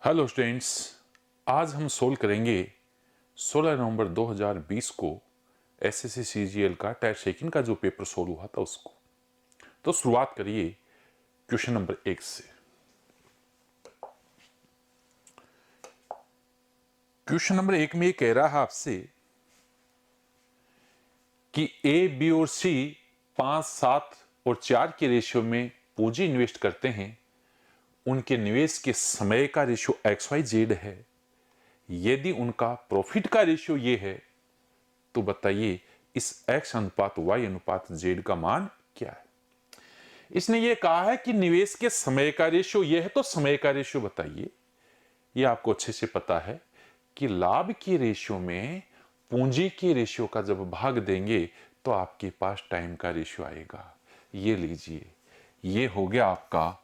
Hello students, आज हम solve करेंगे 16 नवंबर 2020 को एसएससी सीजीएल का टायर सेकंड का जो पेपर सोल्व हुआ था उसको। तो शुरुआत करिए क्वेश्चन नंबर 1 से। क्वेश्चन नंबर 1 में ये कह रहा है आपसे कि ए, बी और सी 5, 7 और 4 के रेशियो में पूंजी इन्वेस्ट करते हैं। उनके निवेश के समय का रेशियो XYZ है। यदि उनका प्रॉफिट का रेशियो ये है तो बताइए इस x अनुपात y अनुपात z का मान क्या है। इसने ये कहा है कि निवेश के समय का रेशियो ये है, तो समय का रेशियो बताइए। ये आपको अच्छे से पता है कि लाभ के रेशियो में पूंजी के रेशियो का जब भाग देंगे तो आपके पास टाइम का रेशियो आएगा। ये लीजिए, ये हो गया आपका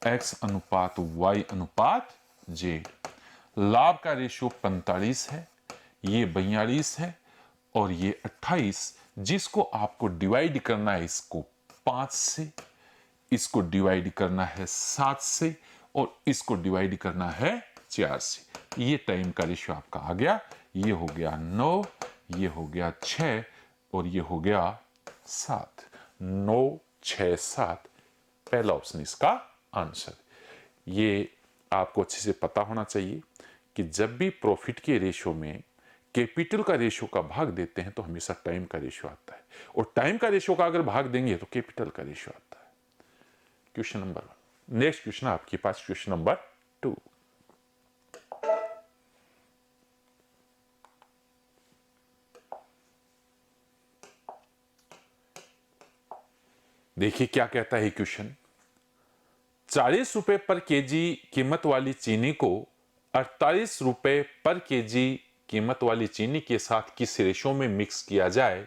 x अनुपात y अनुपात z। लाभ का रेशियो 45 है, ये 42 है और ये 28, जिसको आपको डिवाइड करना है इसको 5 से, इसको डिवाइड करना है 7 से और इसको डिवाइड करना है 4 से। ये टाइम का रेशियो आपका आ गया। ये हो गया 9, ये हो गया 6 और ये हो गया 7। 9, 6, 7 पहला ऑप्शन इसका आंसर। ये आपको अच्छे से पता होना चाहिए कि जब भी प्रॉफिट के रेशियो में कैपिटल का रेशियो का भाग देते हैं तो हमेशा टाइम का रेशियो आता है, और टाइम का रेशियो का अगर भाग देंगे तो कैपिटल का रेशियो आता है। Question number 1। नेक्स्ट क्वेश्चन आपके पास क्वेश्चन नंबर 2। देखिए क्या कहता है क्वेश्चन। 40 रुपए पर केजी कीमत वाली चीनी को 48 रुपए पर केजी कीमत वाली चीनी के साथ किस रेशो में मिक्स किया जाए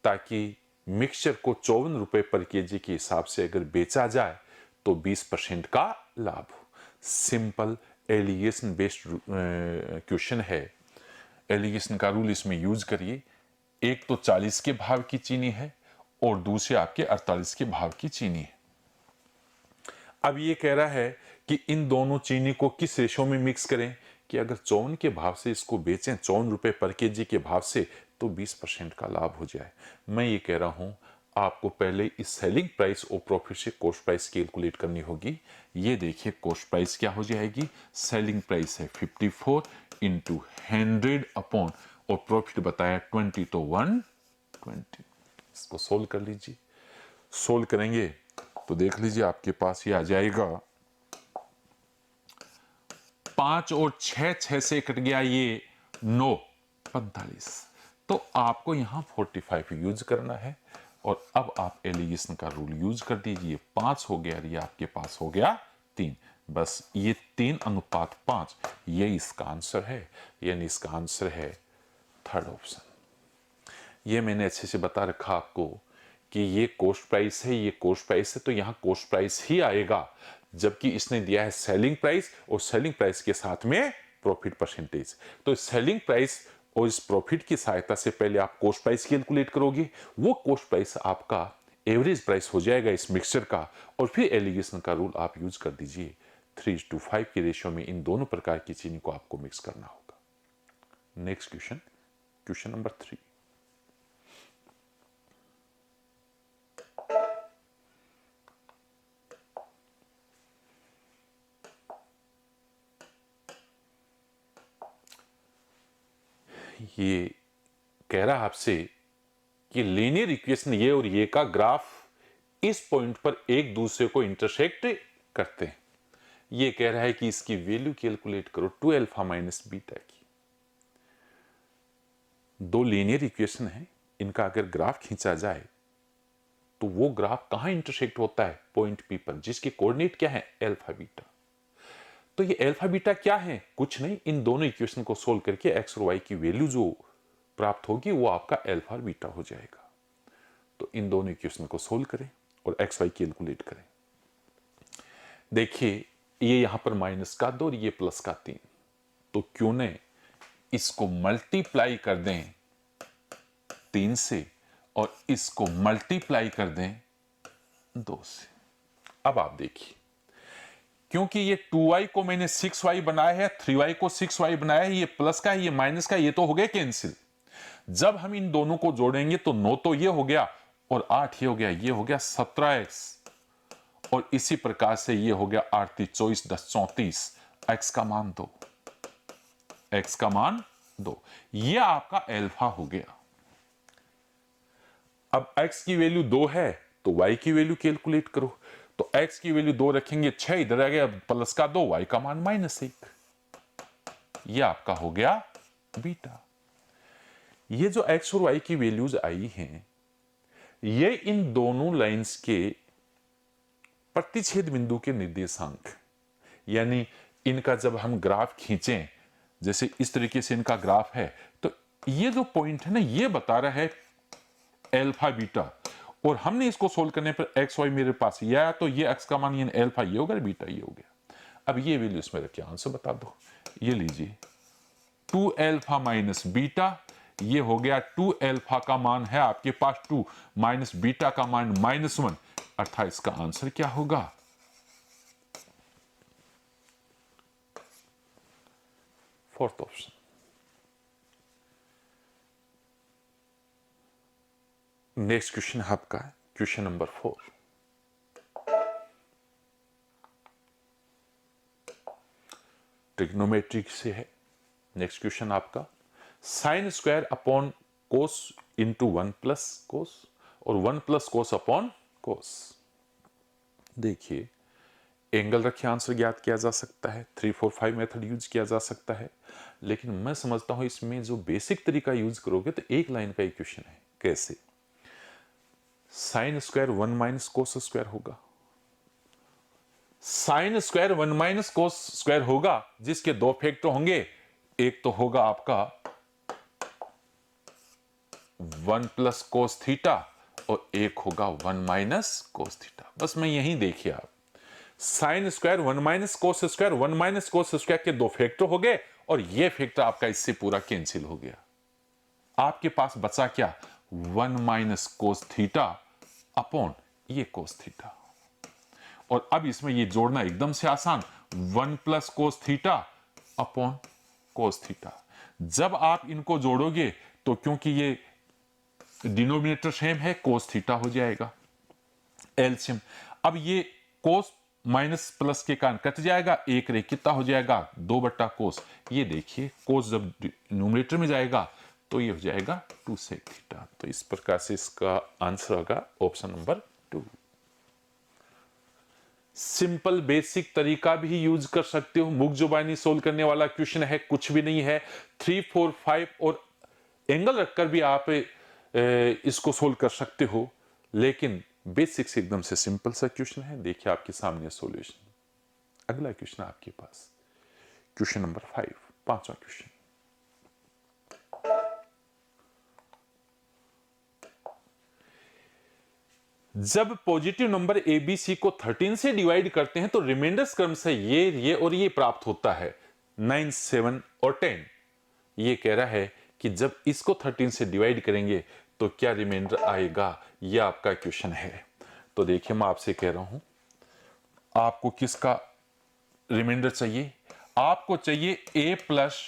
ताकि मिक्सचर को 54 रुपए पर केजी के हिसाब से अगर बेचा जाए तो 20% का लाभ हो। सिंपल एलिगेशन बेस्ड क्वेश्चन है। एलिगेशन का रूल इसमें यूज करिए। एक तो 40 के भाव की चीनी है और दूसरे आपके 48 के भाव की चीनी है। अब ये कह रहा है कि इन दोनों चीनी को किस रेशो में मिक्स करें कि अगर 54 के भाव से इसको बेचें, 54 रुपए पर केजी के भाव से, तो 20% का लाभ हो जाए। मैं ये कह रहा हूं आपको पहले इस सेलिंग प्राइस और प्रॉफिट से कॉस्ट प्राइस कैलकुलेट करनी होगी। ये देखिए कॉस्ट प्राइस क्या हो जाएगी। सेलिंग प्राइस है 54 इंटू 100 अपॉन और प्रॉफिट बताया 20, तो 120। इसको सोल्व कर लीजिए। सोल्व करेंगे तो देख लीजिए आपके पास ये आ जाएगा 5 और 6, 6 से कट गया ये 9, 45। तो आपको यहां 45 यूज करना है और अब आप एलिगेशन का रूल यूज कर दीजिए। 5 हो गया, ये आपके पास हो गया 3। बस ये 3 अनुपात 5, ये इसका आंसर है। यानी इसका आंसर है थर्ड ऑप्शन। ये मैंने अच्छे से बता रखा आपको कि ये कॉस्ट प्राइस है, ये कॉस्ट प्राइस है, तो यहां कॉस्ट प्राइस ही आएगा, जबकि इसने दिया है सेलिंग प्राइस और सेलिंग प्राइस के साथ में प्रॉफिट परसेंटेज। तो सेलिंग प्राइस और इस प्रॉफिट की सहायता से पहले आप कॉस्ट प्राइस कैलकुलेट करोगे। वो कॉस्ट प्राइस आपका एवरेज प्राइस हो जाएगा इस मिक्सचर का, और फिर एलिगेशन का रूल आप यूज कर दीजिए। 3:5 के रेशियो में इन दोनों प्रकार की चीनी को आपको मिक्स करना होगा। Next question, question number 3। ये कह रहा है आपसे कि लीनियर इक्वेशन ये और ये का ग्राफ इस पॉइंट पर एक दूसरे को इंटरसेक्ट करते हैं। ये कह रहा है कि इसकी वैल्यू कैलकुलेट करो 2 अल्फा माइनस बीटा की। दो लीनियर इक्वेशन है, इनका अगर ग्राफ खींचा जाए तो वो ग्राफ कहां इंटरसेक्ट होता है? पॉइंट पी पर, जिसके कोऑर्डिनेट क्या है? Alpha beta. तो ये अल्फा बीटा क्या है? कुछ नहीं, इन दोनों इक्वेशन को सोल्व करके एक्स और वाई की वैल्यू जो प्राप्त होगी वो आपका अल्फा बीटा हो जाएगा। तो इन दोनों इक्वेशन को सोल्व करें और एक्स वाई कैलकुलेट करें। देखिए ये यहां पर माइनस का 2 और ये प्लस का 3, तो क्यों न इसको मल्टीप्लाई कर दें 3 से और इसको मल्टीप्लाई कर दें 2 से। अब आप देखिए क्योंकि ये 2y को मैंने 6y बनाया है, 3y को 6y बनाया है, ये प्लस का है, ये माइनस का, ये तो हो गया कैंसिल। जब हम इन दोनों को जोड़ेंगे तो 9 तो ये हो गया और 8 ये हो गया, ये हो गया 17x, और इसी प्रकार से ये हो गया 8 × 24 10 34, x का मान 2, x का मान 2, ये आपका अल्फा हो गया। अब x की वैल्यू 2 है तो y की वैल्यू कैलकुलेट करो, तो x की वैल्यू 2 रखेंगे, 6 इधर आ गया, प्लस का 2, y का मान -1, ये आपका हो गया बीटा। ये जो x और y की वैल्यूज आई हैं, ये इन दोनों लाइंस के प्रतिच्छेद बिंदु के निर्देशांक, यानी इनका जब हम ग्राफ खींचें, जैसे इस तरीके से इनका ग्राफ है, तो ये जो पॉइंट है ना, ये बता रहा है अल्फा बीटा, और हमने इसको सोल्व करने पर एक्स वाई मेरे पास ये आया, तो ये एक्स का मान यानी अल्फा ये होगा, बीटा ये हो गया। अब ये वैल्यू इसमें रखिए, आंसर बता दो। ये लीजिए 2 अल्फा माइनस बीटा, ये हो गया 2 अल्फा का मान है आपके पास 2 माइनस बीटा का मान -1, अर्थात इसका आंसर क्या होगा? Fourth option. नेक्स्ट क्वेश्चन आपका है क्वेश्चन नंबर 4। ट्रिग्नोमेट्रिक से है। नेक्स्ट क्वेश्चन आपका साइन स्क्वायर अपॉन कोस इंटू 1 प्लस कोस और 1 प्लस कोस अपॉन कोस। देखिए एंगल रखे आंसर ज्ञात किया जा सकता है, 3 4 5 मेथड यूज किया जा सकता है, लेकिन मैं समझता हूं इसमें जो बेसिक तरीका यूज करोगे तो एक लाइन का इक्वेशन है। कैसे? Sine square 1 minus cos square होगा, sine square 1 minus cos square होगा, जिसके दो फैक्टर होंगे, एक तो होगा आपका 1 प्लस कोस थीटा और एक होगा 1 माइनस कोस थीटा। बस मैं यही देखिए आप, sign square 1 minus cos square, 1 minus cos square के दो फैक्टर हो गए और ये फैक्टर आपका इससे पूरा कैंसिल हो गया। आपके पास बचा क्या? 1 माइनस कोस थीटा अपॉन ये कोस थीटा, और अब इसमें ये जोड़ना एकदम से आसान, 1 plus cos theta upon cos theta. जब आप इनको जोड़ोगे तो क्योंकि ये डिनोमिनेटर सेम है, कोस थीटा हो जाएगा एलसीएम। अब ये कोस माइनस प्लस के कारण कट जाएगा, एक रे कितना हो जाएगा? 2 बट्टा कोस। ये देखिए कोस जब न्यूमरेटर में जाएगा तो ये हो जाएगा 2 सेक थीटा। तो इस प्रकार से इसका आंसर होगा ऑप्शन नंबर 2। सिंपल बेसिक तरीका भी यूज कर सकते हो, मुख जुबानी सोल्व करने वाला क्वेश्चन है, कुछ भी नहीं है। 3 4 5 और एंगल रखकर भी आप इसको सोल्व कर सकते हो, लेकिन बेसिक से एकदम से सिंपल सा क्वेश्चन है। देखिए आपके सामने सॉल्यूशन। अगला क्वेश्चन आपके पास क्वेश्चन नंबर 5, पांचवा क्वेश्चन। जब पॉजिटिव नंबर एबीसी को 13 से डिवाइड करते हैं तो रिमाइंडर्स क्रम से ये और ये प्राप्त होता है 9 7 और 10। ये कह रहा है कि जब इसको 13 से डिवाइड करेंगे तो क्या रिमाइंडर आएगा, ये आपका क्वेश्चन है। तो देखिए मैं आपसे कह रहा हूं, आपको किसका रिमाइंडर चाहिए? आपको चाहिए a plus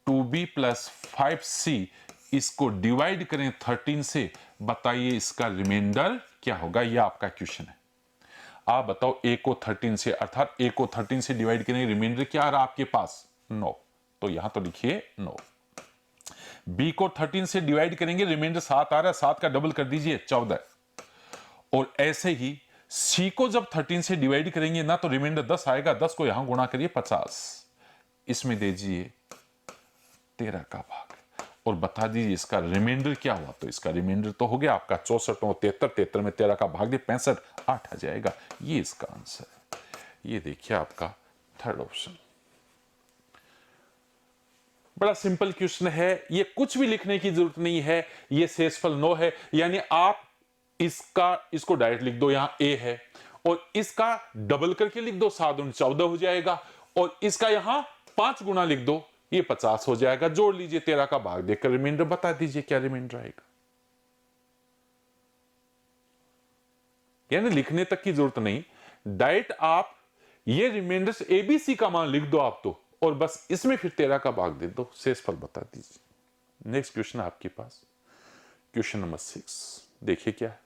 2b plus 5c, इसको डिवाइड करें 13 से, बताइए इसका रिमाइंडर क्या होगा। ये आपका क्वेश्चन है। आप बताओ a को 13 से, अर्थात a को 13 से डिवाइड करें, रिमाइंडर क्या आ रहा है आपके पास? 9। तो यहां तो लिखिए 9। b को 13 से डिवाइड करेंगे, रिमाइंडर 7 आ रहा है, 7 का डबल कर दीजिए 14। और ऐसे ही c को जब 13 से डिवाइड करेंगे ना तो रिमाइंडर 10 आएगा, 10 को यहां गुणा करिए 50, इसमें दीजिए 13 का भाग और बता दीजिए इसका रिमाइंडर क्या हुआ। तो इसका रिमाइंडर तो हो गया आपका 64 और 73, 73 में 13 का भाग दे 65, 8 आ जाएगा। ये इसका आंसर है। ये देखिए आपका थर्ड ऑप्शन। बड़ा सिंपल क्वेश्चन है, ये कुछ भी लिखने की जरूरत नहीं है, ये शेषफल 9 है, यानी आप इसको डायरेक्ट लिख दो, यहां a है और इसका डबल करके लिख दो, 7 और 14 हो जाएगा, और इसका यहां 5 गुना लिख दो, ये 50 हो जाएगा। जोड़ लीजिए 13 का भाग देकर रिमाइंडर बता दीजिए क्या रिमाइंडर आएगा। यानी लिखने तक की जरूरत नहीं, डायरेक्ट आप ये रिमाइंडर्स एबीसी का मान लिख दो आप तो, और बस इसमें फिर 13 का भाग दे दो, शेषफल बता दीजिए। नेक्स्ट क्वेश्चन आपके पास क्वेश्चन नंबर 6, देखिए क्या है।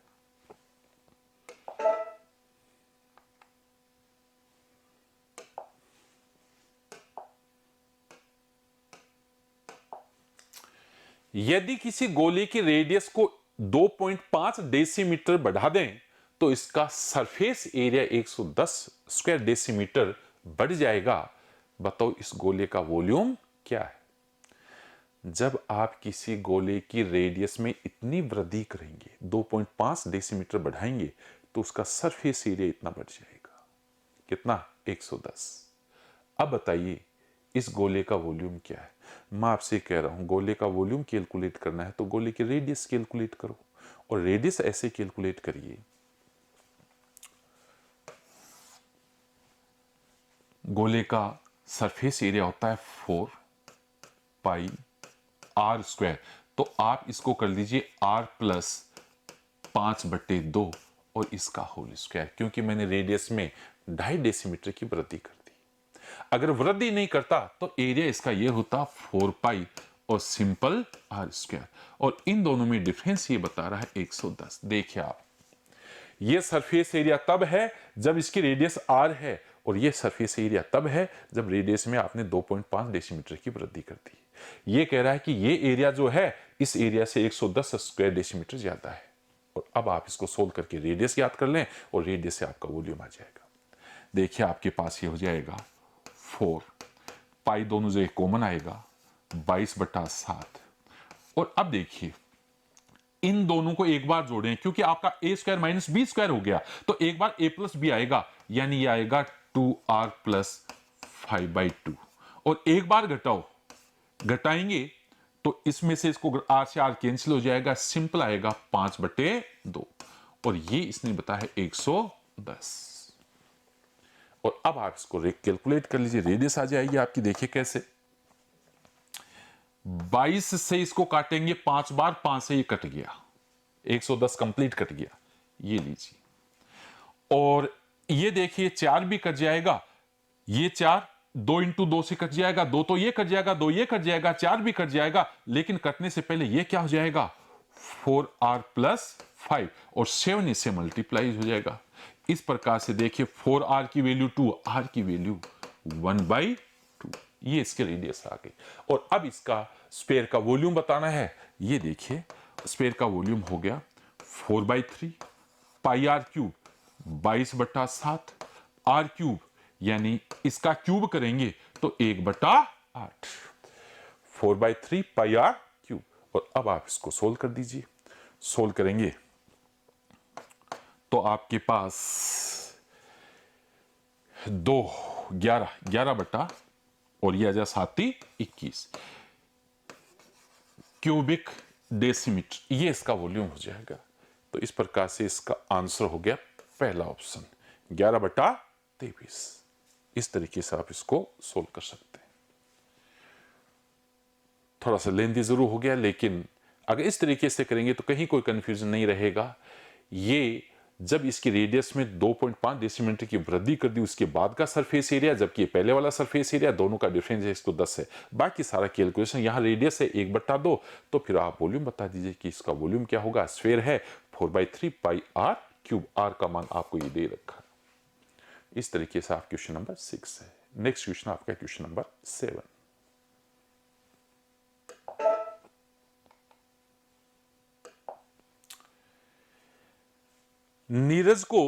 यदि किसी गोले की रेडियस को 2.5 डेसीमीटर बढ़ा दें तो इसका सरफेस एरिया 110 स्क्वायर डेसीमीटर बढ़ जाएगा। बताओ इस गोले का वॉल्यूम क्या है। जब आप किसी गोले की रेडियस में इतनी वृद्धि करेंगे, 2.5 डेसीमीटर बढ़ाएंगे, तो उसका सरफेस एरिया इतना बढ़ जाएगा। कितना? 110। अब बताइए इस गोले का वॉल्यूम क्या है। मैं आपसे कह रहा हूं गोले का वॉल्यूम कैलकुलेट करना है तो गोले की रेडियस कैलकुलेट करो, और रेडियस ऐसे कैलकुलेट करिए, गोले का सरफेस एरिया होता है 4 पाई आर स्क्वायर, तो आप इसको कर लीजिए r प्लस 5/2 और इसका होल स्क्वायर, क्योंकि मैंने रेडियस में 2.5 डेसीमीटर की वृद्धि कर दी। अगर वृद्धि नहीं करता तो एरिया इसका ये होता 4 पाई और सिंपल आर स्क्वायर, और इन दोनों में डिफरेंस ये बता रहा है 110। देखिए आप, ये सरफेस एरिया तब है जब इसकी रेडियस r है, और ये सरफेस एरिया तब है जब रेडियस में आपने 2.5 डेसीमीटर की वृद्धि कर दी। ये कह रहा है कि ये एरिया जो है इस एरिया से 110 स्क्वायर डेसीमीटर ज्यादा है। और अब आप इसको सोल्व करके रेडियस याद कर लें और रेडियस से आपका वॉल्यूम आ जाएगा। देखिए आपके पास ये हो जाएगा 4 पाई, दोनों जगह कॉमन आएगा 22/7। और अब देखिए इन दोनों को एक बार जोड़ें, क्योंकि आपका a square minus B square हो गया, तो एक बार a प्लस बी आएगा, यानी ये आएगा 2r प्लस 5/2। और एक बार घटाओ, घटाएंगे तो इसमें से इसको r से r कैंसिल हो जाएगा, सिंपल आएगा 5/2, और ये इसने बताया 110। और अब आप इसको कैलकुलेट कर लीजिए, रेडियस आ जाएगी आपकी। देखिए कैसे, 22 से इसको काटेंगे 5 बार, 5 से ये कट गया, 110 कंप्लीट कट गया, ये लीजिए। और ये देखिए 4 भी कट जाएगा, ये 4 2 इंटू 2 से कट जाएगा, 2 तो ये कट जाएगा, 2 ये कट जाएगा, 4 भी कट जाएगा, लेकिन कटने से पहले ये क्या हो जाएगा 4r प्लस 5, और 7 इससे मल्टीप्लाई हो जाएगा। इस प्रकार से देखिए 4r की वैल्यू 2, r की वैल्यू 1/2, ये इसके रेडियस आ गई। और अब इसका स्फीयर का वॉल्यूम बताना है। ये देखिए स्फीयर का वॉल्यूम हो गया 4/3 पाई r क्यूब 22/7 r क्यूब, यानी इसका क्यूब करेंगे तो 1/8, 4/3 पाई r क्यूब। और अब आप इसको सोल्व कर दीजिए, सोल्व करेंगे तो आपके पास 2 11 बटा, और ये आ जाए 7 21 क्यूबिक डेसीमीटर, ये इसका वॉल्यूम हो जाएगा। तो इस प्रकार से इसका आंसर हो गया पहला ऑप्शन 11/23। इस तरीके से आप इसको सोल्व कर सकते हैं। थोड़ा सा लेंथी जरूर हो गया, लेकिन अगर इस तरीके से करेंगे तो कहीं कोई कंफ्यूजन नहीं रहेगा। ये जब इसकी रेडियस में 2.5 डेसीमीटर की वृद्धि कर दी उसके बाद का सरफेस एरिया, जबकि पहले वाला सरफेस एरिया, दोनों का डिफरेंस है 110 है। बाकी सारा कैलकुलेशन, यहाँ रेडियस है 1/2, तो फिर आप वॉल्यूम बता दीजिए कि इसका वॉल्यूम क्या होगा। स्फीयर है 4/3 पाई r क्यूब, r का मान आपको ये दे रखा है। इस तरीके से आप क्वेश्चन नंबर 6 है। नेक्स्ट क्वेश्चन आपका क्वेश्चन नंबर 7। नीरज को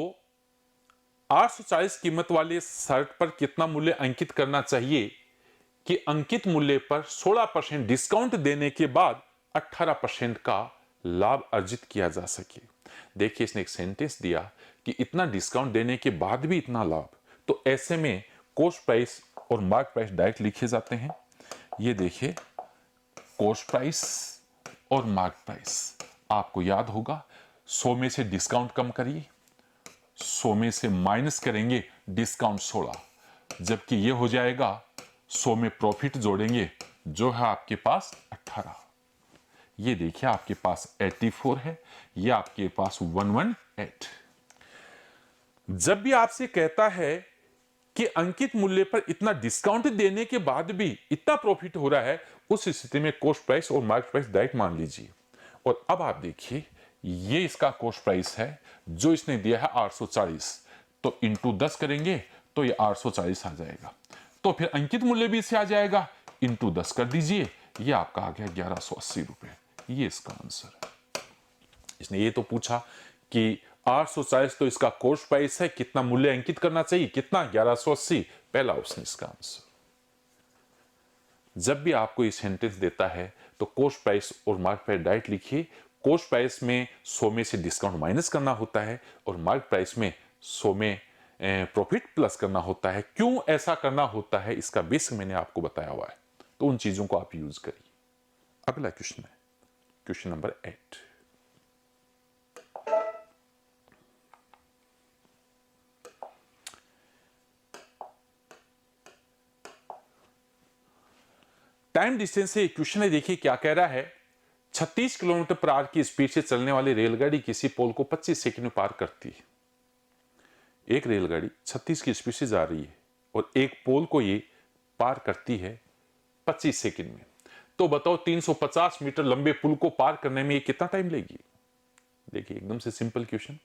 840 कीमत वाले शर्ट पर कितना मूल्य अंकित करना चाहिए कि अंकित मूल्य पर 16% डिस्काउंट देने के बाद 18% का लाभ अर्जित किया जा सके। देखिए इसने एक सेंटेंस दिया कि इतना डिस्काउंट देने के बाद भी इतना लाभ, तो ऐसे में कॉस्ट प्राइस और मार्क प्राइस डायरेक्ट लिखे जाते हैं। ये देखिए कॉस्ट प्राइस और मार्क प्राइस आपको याद होगा, 100 में से डिस्काउंट कम करिए, 100 में से माइनस करेंगे डिस्काउंट 16, जबकि ये हो जाएगा 100 में प्रॉफिट जोड़ेंगे जो है आपके पास 18। ये देखिए आपके पास 84 है, ये आपके पास 118। जब भी आपसे कहता है कि कि अंकित मूल्य पर इतना डिस्काउंट देने के बाद भी इतना प्रॉफिट हो रहा है, उस स्थिति में कॉस्ट प्राइस और मार्केट प्राइस डायरेक्ट मान लीजिए। और अब आप देखिए, ये इसका कॉस्ट प्राइस है जो इसने दिया है 840, तो इंटू 10 करेंगे तो ये 840 आ जाएगा। तो फिर अंकित मूल्य भी इससे आ जाएगा, इंटू 10 कर दीजिए, ये आपका आ गया 1180 रुपए। ये इसका आंसर है। इसने ये तो पूछा कि 840 तो इसका कॉस्ट प्राइस है, कितना मूल्य अंकित करना चाहिए, कितना, 1180, पहला ऑप्शन इसका आंसर। जब भी आपको ये सेंटेंस देता है तो कॉस्ट प्राइस और मार्केट प्राइस डायरेक्ट लिखिए। कॉस्ट प्राइस में 100 में से डिस्काउंट माइनस करना होता है और मार्केट प्राइस में 100 में प्रॉफिट प्लस करना होता है। क्यों ऐसा करना होता है, इसका बेसिक मैंने आपको बताया हुआ है, तो उन चीजों को आप यूज करिए। अगला क्वेश्चन है क्वेश्चन नंबर 8। टाइम डिस्टेंस से क्वेश्चन है, देखिए क्या कह रहा है। 36 किलोमीटर पर आवर की स्पीड से चलने वाली रेलगाड़ी किसी पोल को 25 सेकंड में पार करती है। एक रेलगाड़ी 36 की स्पीड से जा रही है और एक पोल को ये पार करती है 25 सेकंड में। तो बताओ 350 मीटर लंबे पुल को पार करने में ये कितना टाइम लेगी। देखिए एकदम से सिंपल क्वेश्चन।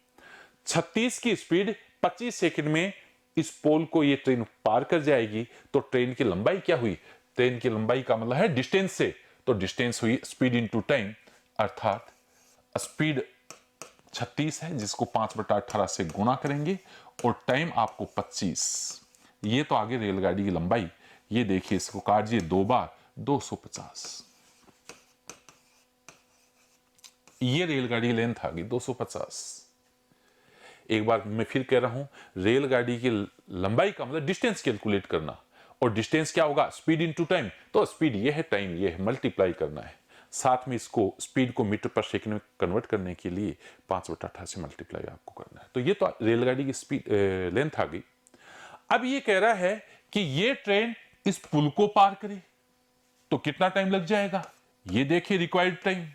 36 की स्पीड 25 सेकंड में इस पोल को ये ट्रेन पार कर जाएगी, तो ट्रेन की लंबाई क्या हुई। ट्रेन की लंबाई का मतलब है डिस्टेंस से, तो डिस्टेंस हुई स्पीड इनटू टाइम, अर्थात स्पीड 36 है जिसको 5/18 से गुणा करेंगे और टाइम आपको 25। ये तो आगे रेलगाड़ी की लंबाई, ये देखिए इसको काटिए 2 बार, 250। ये रेलगाड़ी की लेंथ आ गई 250। एक बार मैं फिर कह रहा हूं, रेलगाड़ी की लंबाई का मतलब डिस्टेंस कैलकुलेट करना, और डिस्टेंस क्या होगा, स्पीड इनटू टाइम। तो स्पीड ये है, टाइम ये है, मल्टीप्लाई करना है। साथ में इसको स्पीड को मीटर पर सेकंड में कन्वर्ट करने के लिए 5/18 से मल्टीप्लाई आपको करना है। तो ये तो रेलगाड़ी की स्पीड लेंथ आ गई। अब ये कह रहा है कि ये ट्रेन इस पुल को पार करे तो कितना टाइम लग जाएगा। ये देखिए रिक्वायर्ड टाइम,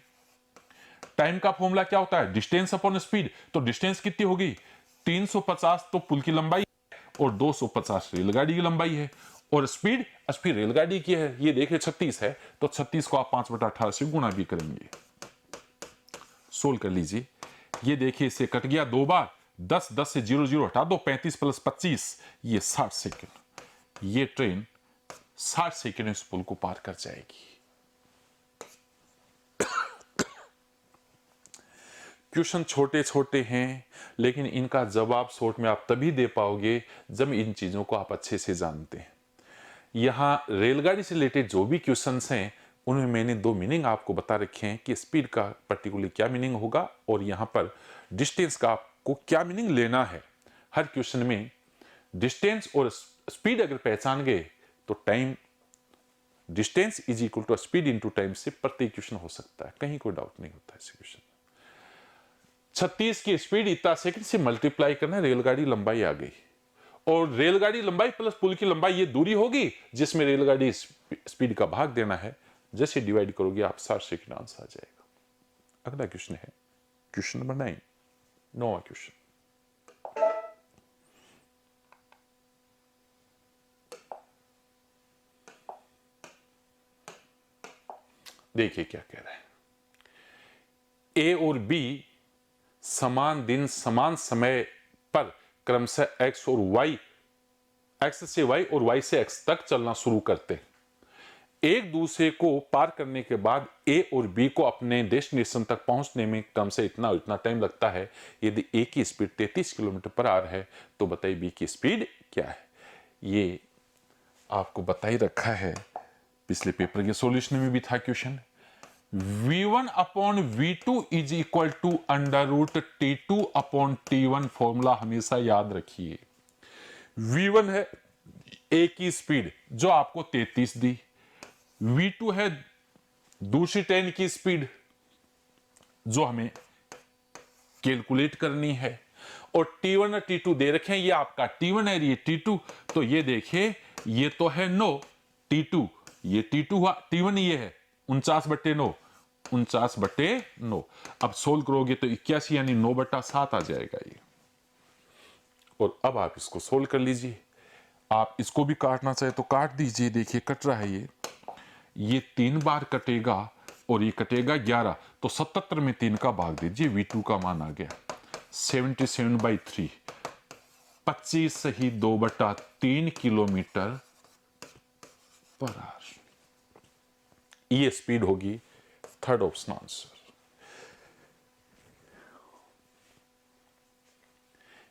टाइम का फॉर्मूला क्या होता है, डिस्टेंस अपॉन स्पीड। तो डिस्टेंस कितनी होगी, 350 तो पुल की लंबाई और 250 रेलगाड़ी की लंबाई है, और स्पीड रेलगाड़ी की है, ये देखिए 36 है, तो 36 को आप 5/18 से गुणा भी करेंगे। सोल्व कर लीजिए, ये देखिए इससे कट गया 2 बार, 10 से 0 0 हटा दो, 35 + 25, ये 60 सेकंड। ये ट्रेन 60 सेकंड में इस पुल को पार कर जाएगी। क्वेश्चन छोटे छोटे हैं, लेकिन इनका जवाब शॉर्ट में आप तभी दे पाओगे जब इन चीजों को आप अच्छे से जानते हैं। यहां रेलगाड़ी से रिलेटेड जो भी क्वेश्चंस हैं उनमें मैंने 2 मीनिंग आपको बता रखे हैं कि स्पीड का पर्टिकुलरली क्या मीनिंग होगा और यहां पर डिस्टेंस का आपको क्या मीनिंग लेना है। हर क्वेश्चन में डिस्टेंस और स्पीड अगर पहचान गए तो time, distance is equal to speed into time से प्रत्येक क्वेश्चन हो सकता है, कहीं कोई डाउट नहीं होता इस क्वेश्चन। 36 की स्पीड इतना सेकंड से मल्टीप्लाई करना, रेलगाड़ी लंबाई आ गई, और रेलगाड़ी लंबाई प्लस पुल की लंबाई ये दूरी होगी जिसमें रेलगाड़ी स्पीड का भाग देना है। जैसे डिवाइड करोगे आप 60 सेकंड आंसर आ जाएगा। अगला क्वेश्चन है क्वेश्चन नंबर 9, 9वां क्वेश्चन। देखिए क्या कह रहा है। ए और बी समान दिन समान समय पर क्रमशः एक्स और वाई, एक्स से वाई और वाई से एक्स तक चलना शुरू करते हैं। एक दूसरे को पार करने के बाद ए और बी को अपने डेस्टिनेशन तक पहुंचने में क्रमशः इतना टाइम लगता है। यदि ए की स्पीड 33 किलोमीटर पर आवर है तो बताइए बी की स्पीड क्या है। ये आपको बता ही रखा है, पिछले पेपर के सॉल्यूशन में भी था question. V1 upon V2 is equal to √T2 upon T1 formula हमेशा याद रखिए। V1 है A की स्पीड जो आपको 33 दी, V2 है दूसरी ट्रेन की स्पीड जो हमें कैलकुलेट करनी है, और T1 और T2 दे रखे हैं, ये आपका T1 है, ये T2। तो ये देखिए ये तो है 9 T2, ये T2 हुआ, T1 ये है 49/9, 49/9। अब सोल्व करोगे तो 81 यानी 9/7 आ जाएगा ये। और अब आप इसको सोल्व कर लीजिए। आप इसको भी काटना चाहे तो काट दीजिए, देखिए कट रहा है ये 3 बार कटेगा और ये कटेगा 11, तो 77 में 3 का भाग दीजिए, V2 का मान आ गया 77/3, 25 सही 2/3 किलोमीटर पर आवर। ये स्पीड होगी third option answer.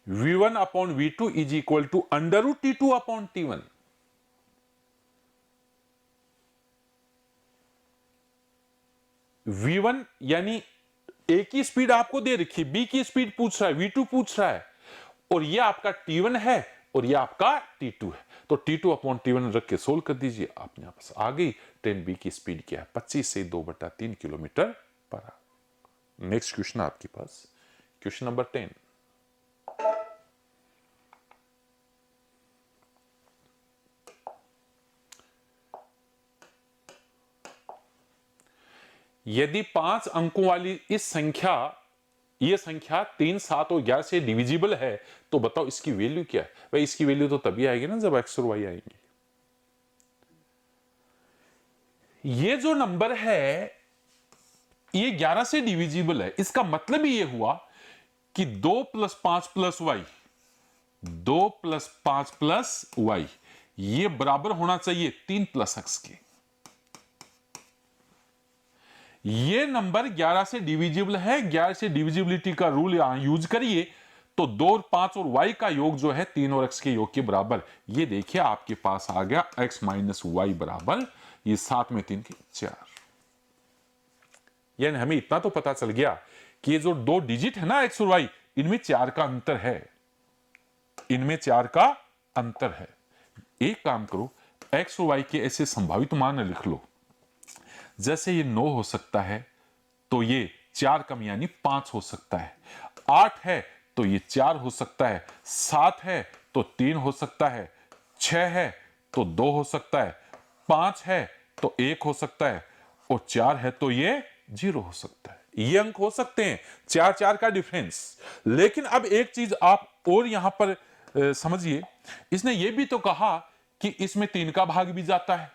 V1 upon V2 is equal to √T2 upon T1। V1 यानी ए की स्पीड आपको दे रखी, बी की स्पीड पूछ रहा है, V2 पूछ रहा है, और ये आपका T1 है और ये आपका T2 है। तो T2 अपॉन T1 रख के सोल्व कर दीजिए, आपने आपस आ गई। ट्रेन बी की स्पीड क्या है, 25 से 2/3 kilometre per hour. Next question आपके पास, क्वेश्चन नंबर 10। यदि 5 अंकों वाली इस संख्या, ये संख्या 3, 7 और 11 से डिविजिबल है, तो बताओ इसकी वैल्यू क्या है। भाई इसकी वैल्यू तो तभी आएगी ना जब x और y आएंगे। ये जो नंबर है ये 11 से डिविजिबल है, इसका मतलब ही ये हुआ कि 2 + 5 + y, 2 + 5 + y ये बराबर होना चाहिए 3 + x के। ये नंबर 11 से डिविजिबल है, 11 से डिविजिबिलिटी का रूल यहां यूज करिए तो 2 और 5 और y का योग जो है 3 और x के योग के बराबर। ये देखिए आपके पास आ गया x - y बराबर ये 7 में 3 के 4। यानी हमें इतना तो पता चल गया कि ये जो 2 डिजिट है ना x और y, इनमें 4 का अंतर है, इनमें 4 का अंतर है। एक काम करो, x और y के ऐसे संभावित मान लिख लो। जैसे ये 9 हो सकता है तो ये 4 कम यानी 5 हो सकता है, 8 है तो ये 4 हो सकता है, 7 है तो 3 हो सकता है, 6 है तो 2 हो सकता है, 5 है तो 1 हो सकता है, और 4 है तो ये 0 हो सकता है। ये अंक हो सकते हैं 4 का डिफरेंस। लेकिन अब एक चीज आप और यहां पर समझिए, इसने ये भी तो कहा कि इसमें 3 का भाग भी जाता है,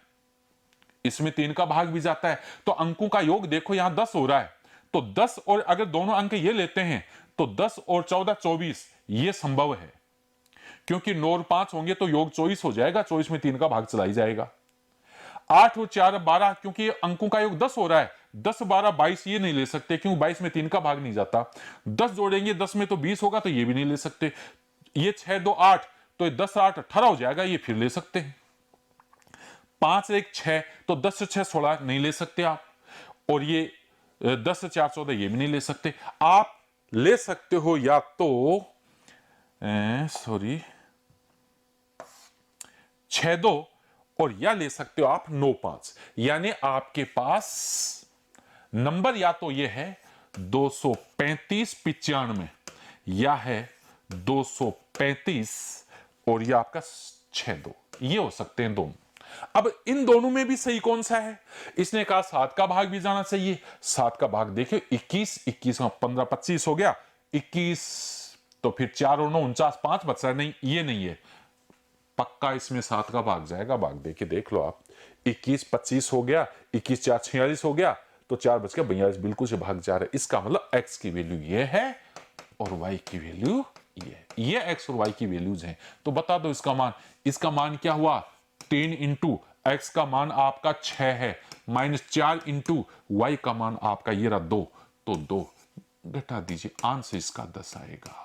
इसमें 3 का भाग भी जाता है, तो अंकों का योग देखो यहां 10 हो रहा है, तो 10 और अगर दोनों अंक ये लेते हैं तो 10 और 14 24, ये संभव है क्योंकि 9 और 5 होंगे तो योग 24 हो जाएगा, 24 में 3 का भाग चला ही जाएगा। 8 और 4 12, क्योंकि अंकों का योग 10 हो रहा है, 10 12 22 ये नहीं ले सकते क्योंकि 22 में 3 का भाग नहीं जाता। 10 जोड़ेंगे 10 में तो 20 होगा, तो ये भी नहीं ले सकते। ये 6 2 8, तो ये 10 8 18 हो जाएगा, ये फिर ले सकते हैं। 5 1 6, तो 10 से 6 16 नहीं ले सकते आप, और ये 10 से 4 14 ये भी नहीं ले सकते। आप ले सकते हो या तो 6 2, और या ले सकते हो आप 9 5। यानी आपके पास नंबर या तो ये है 235 95, या है 235 और ये आपका 6 2, ये हो सकते हैं दोनों। अब इन दोनों में भी सही कौन सा है? इसने कहा 7 का भाग भी जाना चाहिए। 7 का भाग देखिए 21 21 में 15 25 हो गया, 21 तो फिर 4 और 9 49, 5 बच रहा है, नहीं ये नहीं है, पक्का इसमें 7 का भाग जाएगा। भाग देखिए देख लो आप, 21 25 हो गया, 21 4 46 हो गया, तो 4 बच गया 42, बिल्कुल से भाग जा रहा है। इसका मतलब x की वैल्यू ये है और y की वैल्यू ये x और y की वैल्यूज हैं। तो बता दो इसका मान, इसका मान क्या हुआ 3 इंटू x का मान आपका 6 है, -4 इंटू y का मान आपका ये रहा 2, तो 2 घटा दीजिए, आंसर इसका 10 आएगा।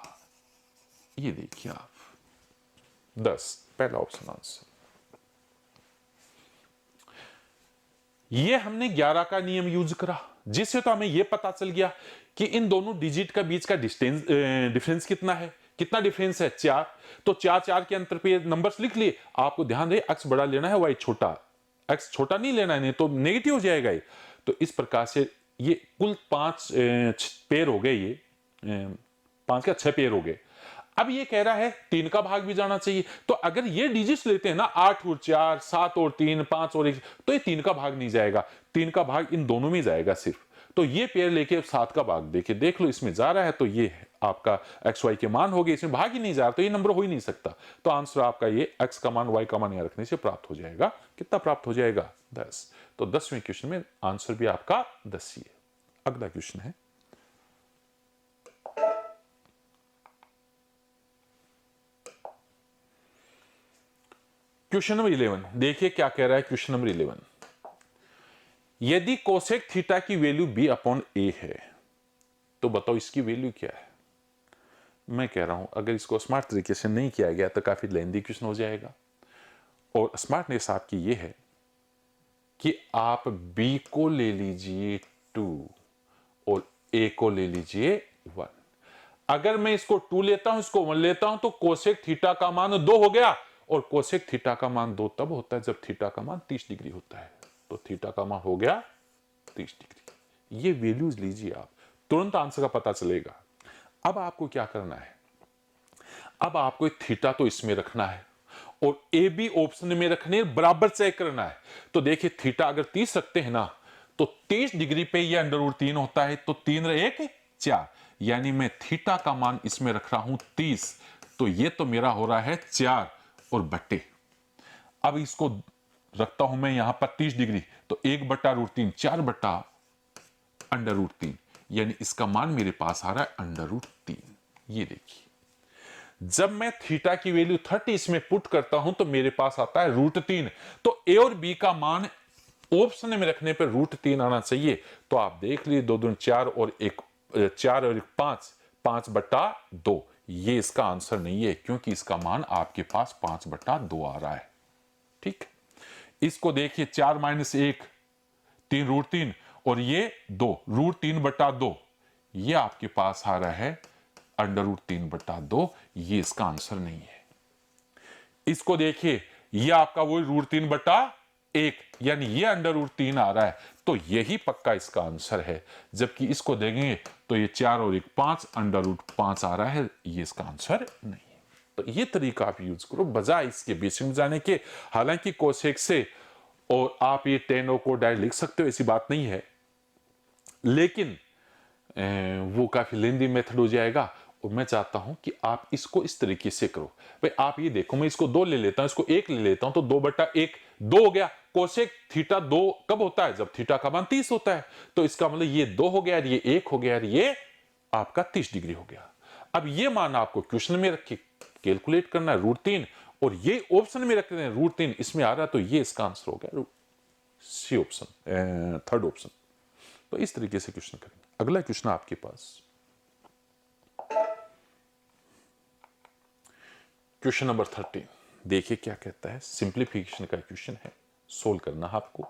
ये देखिए आप 10, पहला ऑप्शन आंसर। ये हमने 11 का नियम यूज करा, जिससे तो हमें यह पता चल गया कि इन दोनों डिजिट का बीच का डिफरेंस कितना है। कितना डिफरेंस है 4, तो 4 4 के अंतर पे नंबर्स लिख लिए। आपको ध्यान रहे x बड़ा लेना है, y छोटा, x छोटा नहीं लेना है, नहीं तो नेगेटिव हो जाएगा ये। तो इस प्रकार से ये कुल 5 पेयर हो गए, ये 5 का 6 पेयर हो गए। अब ये कह रहा है 3 का भाग भी जाना चाहिए, तो अगर ये डिजिट्स लेते हैं ना 8 और 4 7 और 3 5 और 1, तो ये 3 का भाग नहीं जाएगा, 3 का भाग इन दोनों में जाएगा सिर्फ। तो ये पेयर लेके 7 का भाग देखिए, देख लो इसमें जा रहा है, तो ये आपका एक्स वाई के मान हो गए, इसमें भाग ही नहीं जा रहा तो ये नंबर हो ही नहीं सकता। तो आंसर आपका ये एक्स का मान वाई का मान यहां रखने से प्राप्त हो जाएगा। कितना प्राप्त हो जाएगा? 10। तो 10वें क्वेश्चन में आंसर भी आपका 10 ही है। अगला क्वेश्चन है क्वेश्चन नंबर 11। देखिए क्या कह रहा है क्वेश्चन नंबर 11। यदि कोसेक थीटा की वैल्यू b अपॉन ए है तो बताओ इसकी वैल्यू क्या है? मैं कह रहा हूं अगर इसको स्मार्ट तरीके से नहीं किया गया तो काफी लेंदी क्वेश्चन हो जाएगा। और स्मार्टनेस आपकी ये है कि आप b को ले लीजिए 2 और a को ले लीजिए 1। अगर मैं इसको 2 लेता हूं, इसको 1 लेता हूं, तो कोसेक थीटा का मान 2 हो गया। और कोसेक थीटा का मान 2 तब होता है जब थीटा का मान 30 डिग्री होता है। तो थीटा का मान हो गया 30 डिग्री। ये वैल्यूज लीजिए आप, तुरंत आंसर का पता चलेगा। अब आपको क्या करना है? अब आपको थीटा तो इसमें रखना है और ए बी ऑप्शन में रखने, बराबर चेक करना है। तो देखिए थीटा अगर 30 रखते हैं ना तो 30 डिग्री पे ये √3 होता है। तो 3 और 1 4, यानी मैं थीटा का मान इसमें रख रहा हूं 30। तो ये तो मेरा हो रहा है 4 और बट्टे। अब इसको रखता हूं मैं यहां पर 30 डिग्री, तो 1/√3 4/√3, यानी इसका मान मेरे पास आ रहा है √3। ये देखिए जब मैं थीटा की वैल्यू 30 इसमें पुट करता हूं तो मेरे पास आता है √3। तो ए और बी का मान ऑप्शन में रखने पर √3 आना चाहिए। तो आप देख लीजिए 2 दूनी 4 और 1 4 और 1 5, 5/2। ये इसका आंसर नहीं है क्योंकि इसका मान आपके पास 5/2 आ रहा है। ठीक, इसको देखिए 4 - 1 3 √3 और ये 2 √3/2। ये आपके पास आ रहा है √3/2। ये इसका आंसर नहीं है। इसको देखिए ये आपका वो √3/1, यानी ये √3 आ रहा है। तो यही पक्का इसका आंसर है। जबकि इसको देखेंगे तो ये 4 और 1 5 √5 आ रहा है। ये इसका आंसर नहीं है। तो ये तरीका आप यूज करो बजाय इसके बेसिक में जाने के। हालांकि कोसेक से और आप ये टेन को डायरेक्ट लिख सकते हो, ऐसी बात नहीं है, लेकिन वो काफी लेंदी मेथड हो जाएगा। और मैं चाहता हूं कि आप इसको इस तरीके से करो। भाई आप ये देखो, मैं इसको 2 ले लेता हूं, इसको 1 ले लेता हूं, तो 2/1 2 हो गया। कोसेक थीटा 2 कब होता है? जब थीटा का मान 30 होता है। तो इसका मतलब ये 2 हो गया, ये 1 हो गया, ये आपका 30 डिग्री हो गया। अब ये मान आपको क्वेश्चन में रख के कैलकुलेट करना है √3, और ये ऑप्शन में रख रहे हैं √3 इसमें आ रहा है। तो ये इसका आंसर हो गया सी ऑप्शन, थर्ड ऑप्शन। तो इस तरीके से क्वेश्चन करेंगे। अगला क्वेश्चन आपके पास क्वेश्चन नंबर 13। देखिए क्या कहता है। सिंप्लीफिकेशन का क्वेश्चन है, सोल्व करना है आपको।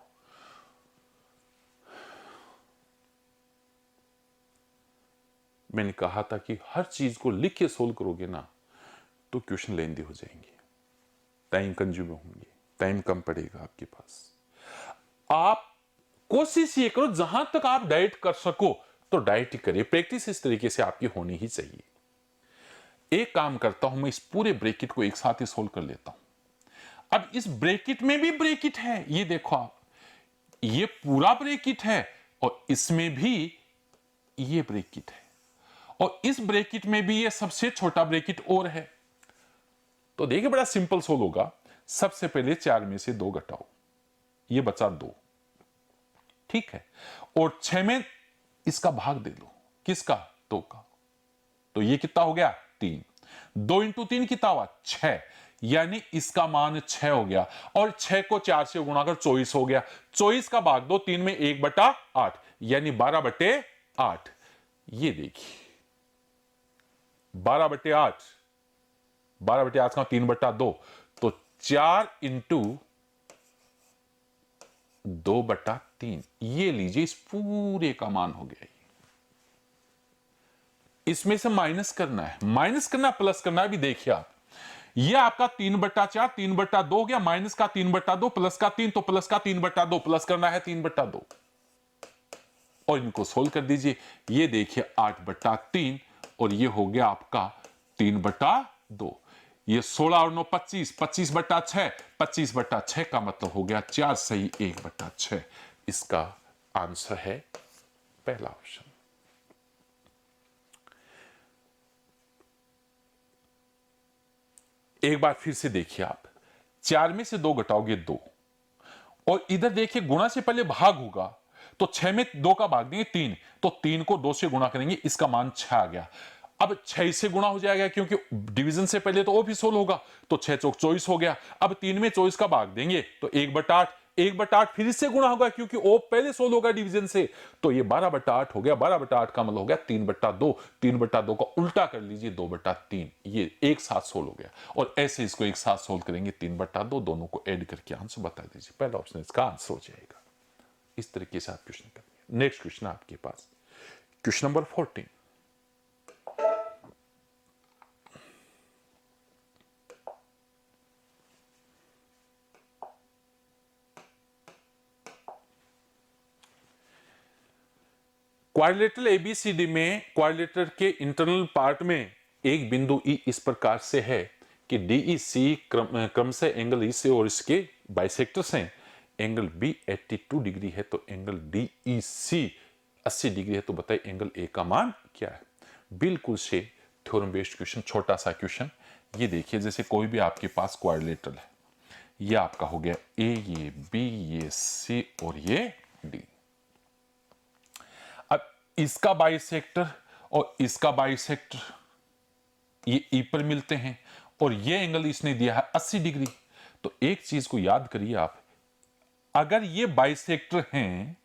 मैंने कहा था कि हर चीज को लिख के सोल्व करोगे ना तो क्वेश्चन लेंदी हो जाएंगे, टाइम कंज्यूम होंगे, टाइम कम पड़ेगा आपके पास। आप कोशिश ये करो जहां तक आप डाइट कर सको तो डाइट ही करिए। प्रैक्टिस इस तरीके से आपकी होनी ही चाहिए। एक काम करता हूं, मैं इस पूरे ब्रैकेट को एक साथ ही सोल्व कर लेता हूं। अब इस ब्रैकेट में भी ब्रैकेट है, ये देखो आप, ये पूरा ब्रैकेट है और इसमें भी ये ब्रैकेट है, और इस ब्रैकेट में भी ये सबसे छोटा ब्रैकेट और है। तो देखिए बड़ा सिंपल सोल्व होगा। सबसे पहले 4 में से 2 घटाओ, ये बचा 2, ठीक है, और 6 में इसका भाग दे दो। किसका? 2 का। तो ये कितना हो गया? 3। 2 × 3 कितना हुआ? 6, यानी इसका मान 6 हो गया। और 6 को 4 से गुणा कर 24 हो गया। 24 का भाग दो 3 में, 1/8, यानी 12/8। ये देखिए 12/8, 12/8 का 3/2, तो 4 × 2/3। ये लीजिए इस पूरे का मान हो गया। इसमें से माइनस करना है, माइनस करना प्लस करना है। भी देखिए आप, ये आपका 3/4 3/2 हो गया, माइनस का 3/2 प्लस का 3, तो प्लस का 3/2 प्लस करना है 3/2, और इनको सोल्व कर दीजिए। ये देखिए 8/3 और ये हो गया आपका 3/2। ये 16 और 9 25, 25/6, 25/6 का मतलब हो गया 4 सही 1/6। इसका आंसर है पहला ऑप्शन। एक बार फिर से देखिए आप, 4 में से 2 घटाओगे 2, और इधर देखिए गुणा से पहले भाग होगा, तो 6 में 2 का भाग देंगे 3, तो 3 को 2 से गुणा करेंगे, इसका मान 6 आ गया। अब 6 से गुणा हो जाएगा क्योंकि डिवीजन से पहले तो ऑफ सोल होगा, तो 6 चौक 24 हो गया। अब 3 में 24 का भाग देंगे तो 1/8, 1/8 फिर से गुणा होगा क्योंकि ऑफ पहले सोल होगा डिवीजन से, तो ये 12/8 हो गया। 12/8 का मतलब हो गया 3/2, 3/2 का उल्टा कर लीजिए 2/3, ये एक साथ सोल हो गया। और ऐसे इसको एक साथ सोल्व करेंगे 3/2, दोनों को ऐड करके आंसर बता दीजिए, पहला ऑप्शन इसका आंसर हो जाएगा। इस तरीके से आप क्वेश्चन करेंगे। नेक्स्ट क्वेश्चन आपके पास, क्वेश्चन नंबर 14। क्वाड्रिलेटरल एबीसीडी में क्वाड्रिलेटर के इंटरनल पार्ट में एक बिंदु ई इस प्रकार से है कि डीईसी क्रमशः एंगल ई से और इसके बाइसेक्टर्स हैं। एंगल बी 82 डिग्री है तो एंगल डीईसी 80 डिग्री है, तो बताइए एंगल ए का मान क्या है। बिल्कुल से थ्योरम बेस्ड क्वेश्चन, छोटा सा क्वेश्चन। ये देखिए, जैसे कोई भी आपके पास क्वाड्रिलेटरल है, ये आपका हो गया ए, ये बी, ये सी और ये डी। इसका बाइसेक्टर और इसका बाइसेक्टर ये ई पर मिलते हैं, और ये एंगल इसने दिया है 80 डिग्री। तो एक चीज को याद करिए आप, अगर ये बाइसेक्टर हैं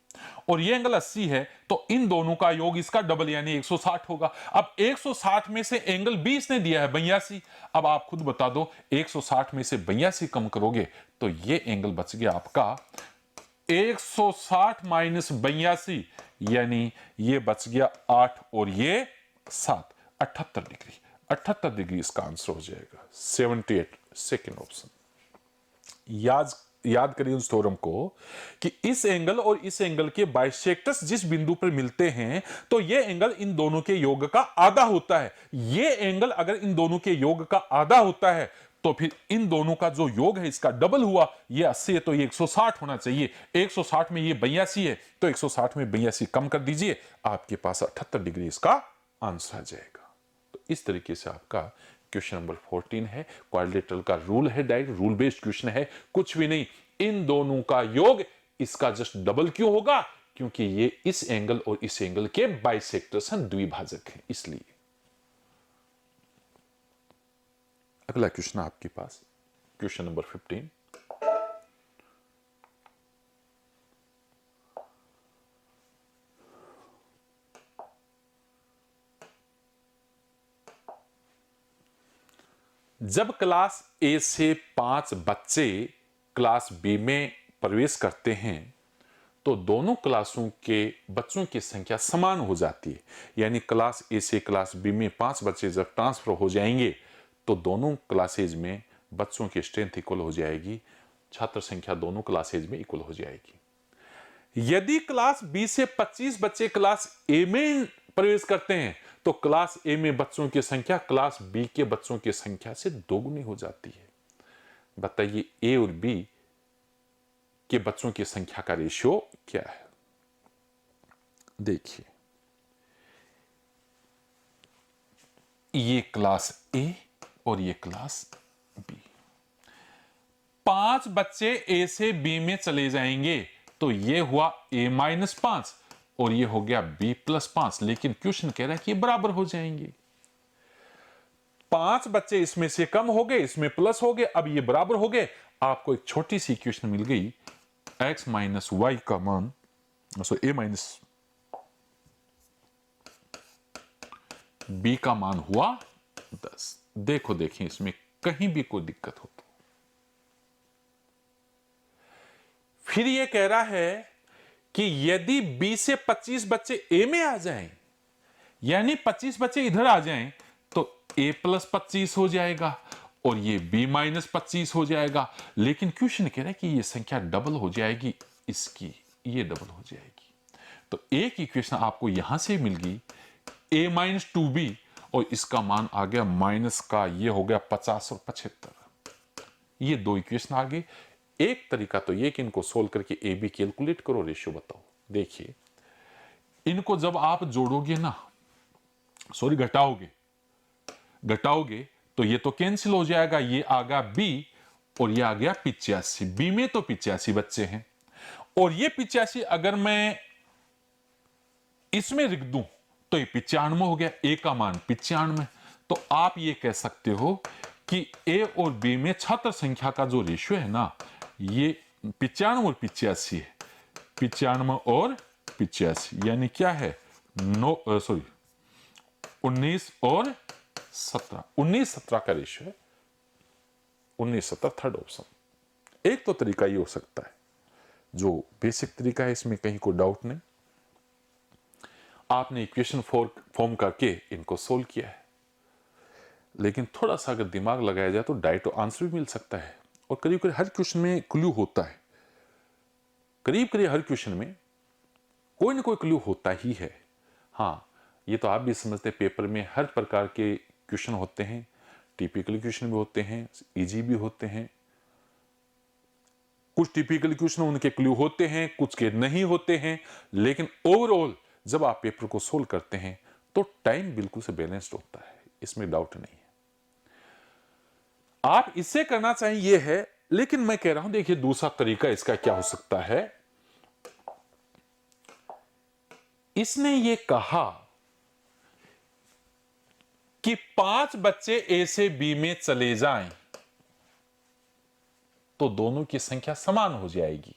और ये एंगल 80 है, तो इन दोनों का योग इसका डबल यानी 160 होगा। अब 160 में से एंगल बी इसने दिया है 82। अब आप खुद बता दो, 160 में से 82 कम करोगे तो ये एंगल बच गया आपका 160 माइनस 82, यानी ये बच गया 8 और ये 7, 78 डिग्री। 78 डिग्री इसका आंसर हो जाएगा 78, सेकेंड ऑप्शन। याद करिए उस थ्योरम को कि इस एंगल और इस एंगल के बाइसेक्टर्स जिस बिंदु पर मिलते हैं, तो ये एंगल इन दोनों के योग का आधा होता है। ये एंगल अगर इन दोनों के योग का आधा होता है, तो फिर इन दोनों का जो योग है इसका डबल हुआ। ये 80 है तो ये 160 होना चाहिए। 160 में ये 82 है, तो 160 में 82 कम कर दीजिए, आपके पास 78 डिग्री इसका आंसर आ जाएगा। तो इस तरीके से आपका क्वेश्चन नंबर 14 है। क्वाड्रिलेटरल का रूल है, डायरेक्ट रूल बेस्ड क्वेश्चन है, कुछ भी नहीं। इन दोनों का योग इसका जस्ट डबल क्यों होगा? क्योंकि ये इस एंगल और इस एंगल के बाइसेक्टर्स हैं, द्विभाजक हैं, इसलिए। अगला क्वेश्चन आपके पास, क्वेश्चन नंबर 15। जब क्लास ए से 5 बच्चे क्लास बी में प्रवेश करते हैं, तो दोनों क्लासों के बच्चों की संख्या समान हो जाती है। यानी क्लास ए से क्लास बी में 5 बच्चे जब ट्रांसफर हो जाएंगे, तो दोनों क्लासेज में बच्चों की स्ट्रेंथ इक्वल हो जाएगी, छात्र संख्या दोनों क्लासेज में इक्वल हो जाएगी। यदि क्लास बी से 25 बच्चे क्लास ए में प्रवेश करते हैं, तो क्लास ए में बच्चों की संख्या क्लास बी के बच्चों की संख्या से दोगुनी हो जाती है। बताइए ए और बी के बच्चों की संख्या का रेशियो क्या है? देखिए, ये क्लास ए और ये क्लास बी। 5 बच्चे ए से बी में चले जाएंगे, तो ये हुआ a-5 और ये हो गया b+5। लेकिन क्वेश्चन कह रहा है कि ये बराबर हो जाएंगे। 5 बच्चे इसमें से कम हो गए, इसमें प्लस हो गए, अब ये बराबर हो गए। आपको एक छोटी सी इक्वेशन मिल गई, x माइनस वाई का मान, a माइनस b का मान हुआ 10। देखो देखिए, इसमें कहीं भी कोई दिक्कत हो तो। फिर ये कह रहा है कि यदि b से 25 बच्चे a में आ जाएं, यानी 25 बच्चे इधर आ जाएं, तो a+25 हो जाएगा और ये b-25 हो जाएगा। लेकिन क्वेश्चन कह रहा है कि ये संख्या डबल हो जाएगी, इसकी ये डबल हो जाएगी। तो एक इक्वेशन आपको यहां से मिल गई a-2b, और इसका मान आ गया माइनस का, ये हो गया 50 और 75। ये दो इक्वेशन आ गई। एक तरीका तो ये कि इनको सोल्व करके ए बी कैलकुलेट करो, रेशियो बताओ। देखिए, इनको जब आप जोड़ोगे ना, सॉरी घटाओगे, तो ये तो कैंसिल हो जाएगा, ये आ गया बी और ये आ गया 85। बी में तो 85 बच्चे हैं और ये 85 अगर मैं इसमें लिख दूं तो ये 95 हो गया, ए का मान 95। तो आप ये कह सकते हो कि ए और बी में छात्र संख्या का जो रेशियो है ना, ये 95 और 85 है। 95 और 85 यानी क्या है, 19 और 17, 19-17 का रेशियो है। 19-17 थर्ड ऑप्शन। एक तो तरीका ये हो सकता है, जो बेसिक तरीका है, इसमें कहीं कोई डाउट नहीं। आपने इक्वेशन फॉर्म करके इनको सोल्व किया है, लेकिन थोड़ा सा अगर दिमाग लगाया जाए तो डायरेक्ट आंसर भी मिल सकता है। और करीब करीब हर क्वेश्चन में क्लू होता है, करीब करीब हर क्वेश्चन में कोई ना कोई क्लू होता ही है। हाँ, ये तो आप भी समझते हैं, पेपर में हर प्रकार के क्वेश्चन होते हैं, टिपिकल क्वेश्चन भी होते हैं, इजी भी होते हैं। कुछ टिपिकल क्वेश्चन उनके क्लू होते हैं, कुछ के नहीं होते हैं, लेकिन ओवरऑल जब आप पेपर को सोल्व करते हैं तो टाइम बिल्कुल से बैलेंस्ड होता है, इसमें डाउट नहीं है। आप इससे करना चाहिए ये है, लेकिन मैं कह रहा हूं देखिए दूसरा तरीका इसका क्या हो सकता है। इसने ये कहा कि 5 बच्चे ए से बी में चले जाएं तो दोनों की संख्या समान हो जाएगी।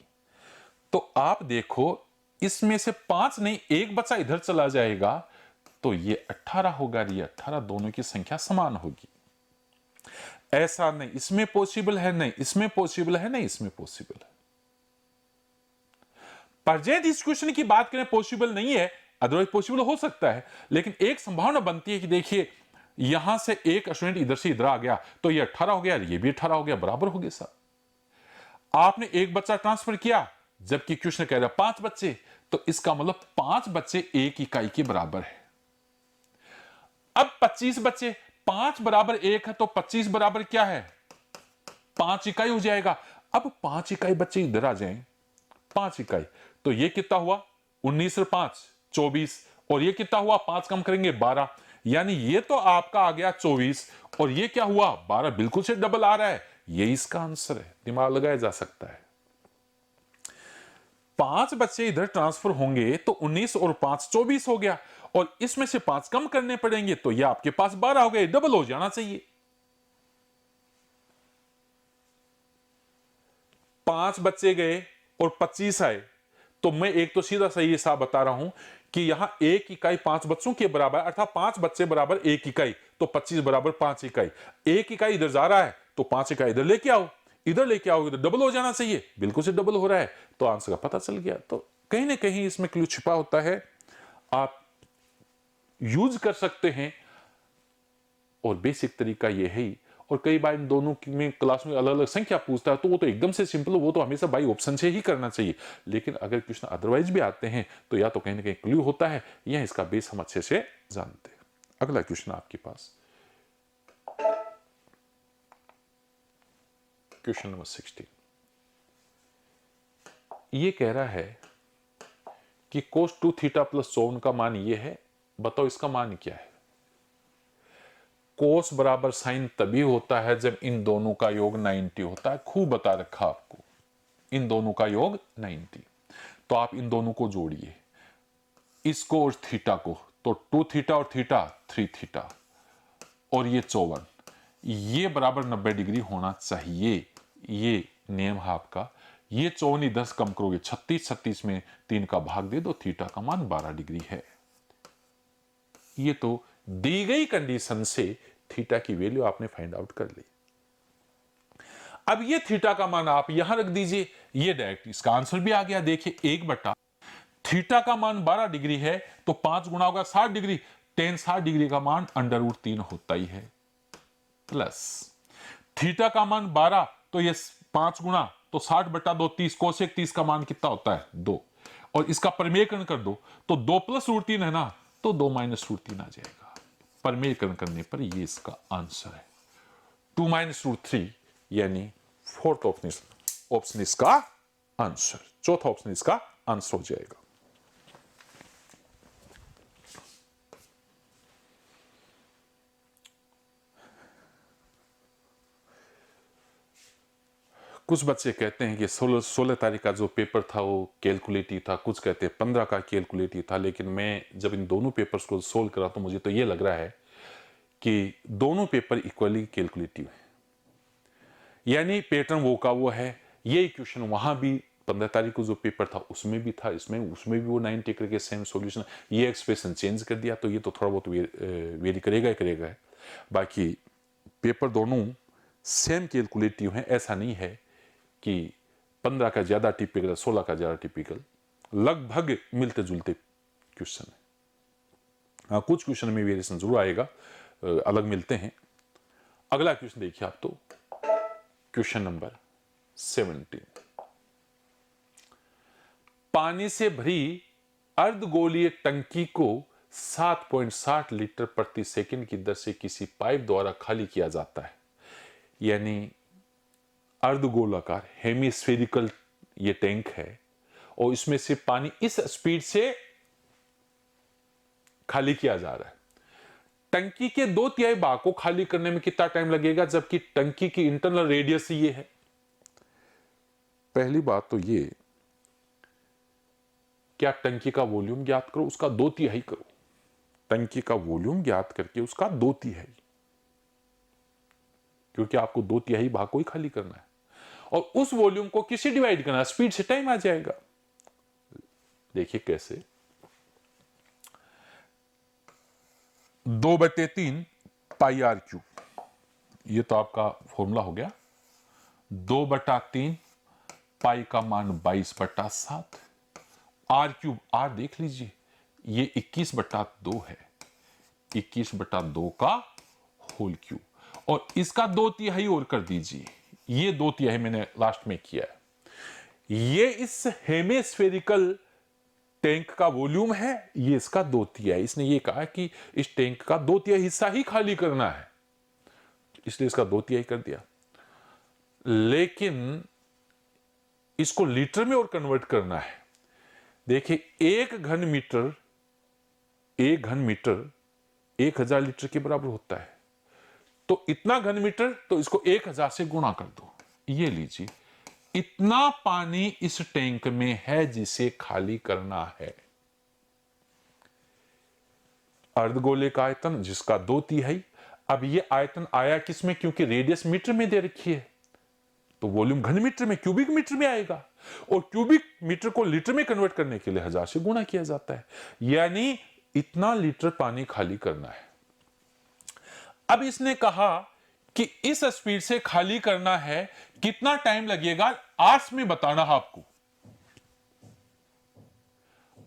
तो आप देखो, इसमें से 5 नहीं, एक बच्चा इधर चला जाएगा तो ये 18 होगा, ये 18, दोनों की संख्या समान होगी। ऐसा नहीं इसमें पॉसिबल है, नहीं इसमें पॉसिबल है, नहीं इसमें पॉसिबल है। परजेंट इस क्वेश्चन की बात करें पॉसिबल नहीं है, अदरवाइज पॉसिबल हो सकता है, लेकिन एक संभावना बनती है कि देखिए यहां से एक स्टूडेंट इधर से इधर आ गया तो ये 18 हो गया, ये भी 18 हो गया, बराबर हो गया। साहब आपने एक बच्चा ट्रांसफर किया जबकि क्वेश्चन कह रहा है 5 बच्चे, तो इसका मतलब 5 बच्चे एक इकाई के बराबर है। अब 25 बच्चे, 5 बराबर 1 है तो 25 बराबर क्या है, 5 इकाई हो जाएगा। अब 5 इकाई बच्चे इधर आ जाएं, 5 इकाई, तो ये कितना हुआ, 19 और 5 24, और ये कितना हुआ, 5 कम करेंगे 12, यानी ये तो आपका आ गया 24 और ये क्या हुआ 12, बिल्कुल से डबल आ रहा है। ये इसका आंसर है, दिमाग लगाया जा सकता है। 5 बच्चे इधर ट्रांसफर होंगे तो 19 और 5 24 हो गया, और इसमें से 5 कम करने पड़ेंगे तो ये आपके पास 12 हो गए, डबल हो जाना चाहिए। 5 बच्चे गए और 25 आए, तो मैं एक तो सीधा सही हिसाब बता रहा हूं कि यहां एक इकाई 5 बच्चों के बराबर, अर्थात 5 बच्चे बराबर एक इकाई, तो 25 बराबर 5 इकाई। एक इकाई इधर जा रहा है तो 5 इकाई इधर लेके आओ, इधर लेके आओ, इधर डबल हो जाना चाहिए, बिल्कुल से डबल हो रहा है, तो आंसर का पता चल गया। तो कहीं ना कहीं इसमें क्लू छिपा होता है, आप यूज कर सकते हैं, और बेसिक तरीका यह है। और कई बार इन दोनों में क्लास में अलग अलग संख्या पूछता है तो वो तो एकदम से सिंपल, वो तो हमेशा बाई ऑप्शन से ही करना चाहिए। लेकिन अगर क्वेश्चन अदरवाइज भी आते हैं तो या तो कहीं ना कहीं क्लू होता है या इसका बेस हम अच्छे से जानते हैं। अगला क्वेश्चन आपके पास, क्वेश्चन नंबर 16। ये कह रहा है कि cos 2 थीटा प्लस 54 का मान ये है, बताओ इसका मान क्या है। कोस बराबर साइन तभी होता है जब इन दोनों का योग 90 होता है, खूब बता रखा आपको, इन दोनों का योग 90। तो आप इन दोनों को जोड़िए, इसको और थीटा को, तो 2 थीटा और थीटा 3 थीटा, और ये 54, ये बराबर 90 डिग्री होना चाहिए, ये नियम है आपका। ये 54 10 कम करोगे 36, 36 में 3 का भाग दे दो, थीटा का मान 12 डिग्री है। ये तो दी गई कंडीशन से थीटा की वैल्यू आपने फाइंड आउट कर ली। अब ये थीटा का मान आप यहां रख दीजिए, ये डायरेक्ट इसका आंसर भी आ गया। देखिए 1 बटा थीटा का मान 12 डिग्री है तो 5 गुना होगा 60 डिग्री, tan 60 डिग्री का मान √3 होता ही है, प्लस थीटा का मान 12 तो ये 5 गुना तो 60 बटा 2 30, कोसेक 30 का मान कितना होता है 2, और इसका परिमेयकरण कर दो तो 2 + √3 है ना, तो 2 - √3 आ जाएगा। परिमेयकरण करने पर ये इसका आंसर है 2 - √3, यानी फोर्थ ऑप्शन इसका आंसर, चौथा ऑप्शन इसका आंसर हो जाएगा। कुछ बच्चे कहते हैं कि 16 तारीख का जो पेपर था वो कैलकुलेटिव था, कुछ कहते हैं 15 का कैलकुलेटिव था, लेकिन मैं जब इन दोनों पेपर्स को सोल्व करा तो मुझे तो ये लग रहा है कि दोनों पेपर इक्वली कैलकुलेटिव है, यानी पैटर्न वो का वो है। ये क्वेश्चन वहां भी 15 तारीख को जो पेपर था उसमें भी था, उसमें भी वो 9 टेकर के सेम सॉल्यूशन, ये एक्सप्रेशन चेंज कर दिया, तो ये तो थोड़ा बहुत वेरी करेगा ही करेगा। बाकी पेपर दोनों सेम कैलकुलेटिव हैं, ऐसा नहीं है कि 15 का ज्यादा टिपिकल 16 का ज्यादा टिपिकल, लगभग मिलते जुलते क्वेश्चन है। हाँ, कुछ क्वेश्चन में वेरिएशन जरूर आएगा, अलग मिलते हैं। अगला क्वेश्चन देखिए आप, तो क्वेश्चन नंबर 17, पानी से भरी अर्धगोलीय टंकी को 7.60 लीटर प्रति सेकंड की दर से किसी पाइप द्वारा खाली किया जाता है, यानी अर्धगोलाकार हेमिस्फेरिकल ये टैंक है और इसमें से पानी इस स्पीड से खाली किया जा रहा है। टंकी के 2/3 भाग को खाली करने में कितना टाइम लगेगा, जबकि टंकी की इंटरनल रेडियस ये है। पहली बात तो ये कि आप टंकी का वॉल्यूम ज्ञात करो, उसका 2/3 करो। टंकी का वॉल्यूम ज्ञात करके उसका 2/3, क्योंकि आपको 2/3 भाग को ही खाली करना है और उस वॉल्यूम को किससे डिवाइड करना है, स्पीड से, टाइम आ जाएगा। देखिए कैसे, 2/3 पाई आर क्यूब, ये तो आपका फॉर्मूला हो गया। 2/3 पाई का मान 22/7, आर क्यूब, आर देख लीजिए ये 21/2 है, 21/2 का होल क्यूब, और इसका 2/3 और कर दीजिए, ये 2/3 मैंने लास्ट में किया है। ये इस हेमिस्फेरिकल टैंक का वॉल्यूम है, ये इसका 2/3। इसने ये कहा कि इस टैंक का 2/3 हिस्सा ही खाली करना है, इसलिए इसका 2/3 कर दिया। लेकिन इसको लीटर में और कन्वर्ट करना है। देखिए, एक घन मीटर 1000 लीटर के बराबर होता है, तो इतना घन मीटर, तो इसको 1000 से गुणा कर दो। ये लीजिए, इतना पानी इस टैंक में है जिसे खाली करना है। अर्धगोले का आयतन जिसका 2/3। अब ये आयतन आया किसमें, क्योंकि रेडियस मीटर में दे रखी है, तो वॉल्यूम घन मीटर में, क्यूबिक मीटर में आएगा, और क्यूबिक मीटर को लीटर में कन्वर्ट करने के लिए 1000 से गुणा किया जाता है, यानी इतना लीटर पानी खाली करना है। अब इसने कहा कि इस स्पीड से खाली करना है, कितना टाइम लगेगा, आवर्स में बताना है आपको।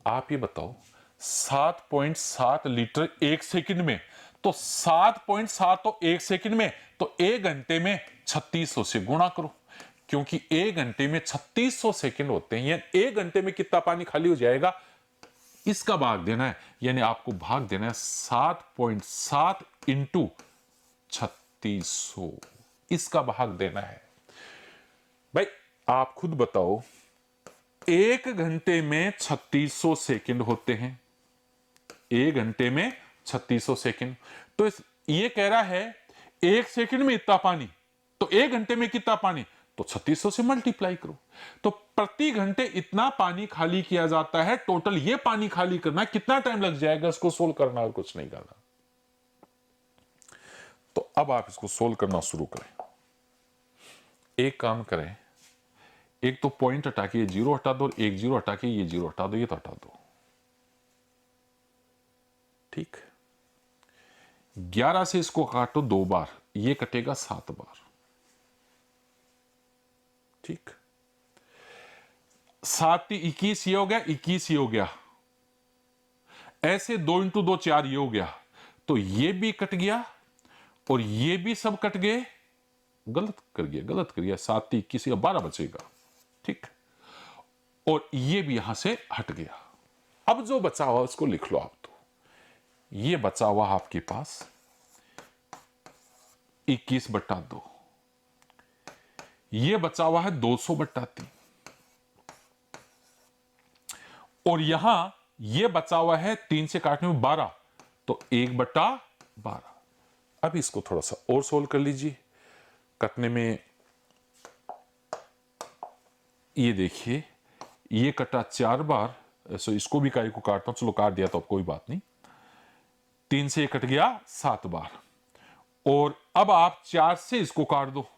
आप ये बताओ, 7.7 लीटर 1 सेकंड में, तो 7.7 तो 1 सेकंड में, तो 1 घंटे में 3600 से गुणा करो, क्योंकि 1 घंटे में 3600 सेकंड होते हैं, यानी 1 घंटे में कितना पानी खाली हो जाएगा, इसका भाग देना है, यानी आपको भाग देना है 7.7 इंटू 3600, इसका भाग देना है। भाई आप खुद बताओ, 1 घंटे में 3600 सेकंड होते हैं, 1 घंटे में 3600 सेकंड, तो ये कह रहा है 1 सेकंड में इतना पानी, तो 1 घंटे में कितना पानी, तो 3600 से मल्टीप्लाई करो, तो प्रति घंटे इतना पानी खाली किया जाता है। टोटल ये पानी खाली करना कितना टाइम लग जाएगा, इसको सोल्व करना और कुछ नहीं करना। तो अब आप इसको सोल्व करना शुरू करें। एक काम करें, एक तो पॉइंट हटा के ये 0 हटा दो, और एक 0 हटा के ये 0 हटा दो, ये तो हटा दो, ठीक। 11 से इसको काटो 2 बार, ये कटेगा 7 बार, ठीक। 7 21 ये हो गया, 21 ये हो गया, ऐसे 2 इंटू 2 4 ये हो गया, तो ये भी कट गया और ये भी सब कट गए, गलत कर गया 7 21 या 12 बचेगा, ठीक, और ये भी यहां से हट गया। अब जो बचा हुआ उसको लिख लो आप, तो ये बचा हुआ आपके पास 21/2, ये बचा हुआ है 200/3, और यहां ये बचा हुआ है 3 से काटने में 12, तो 1/12। अब इसको थोड़ा सा और सोल्व कर लीजिए, कटने में ये देखिए, ये कटा 4 बार, सो इसको भी काय को काटता हूं, चलो काट दिया तो अब कोई बात नहीं। 3 से ये कट गया 7 बार, और अब आप 4 से इसको काट दो,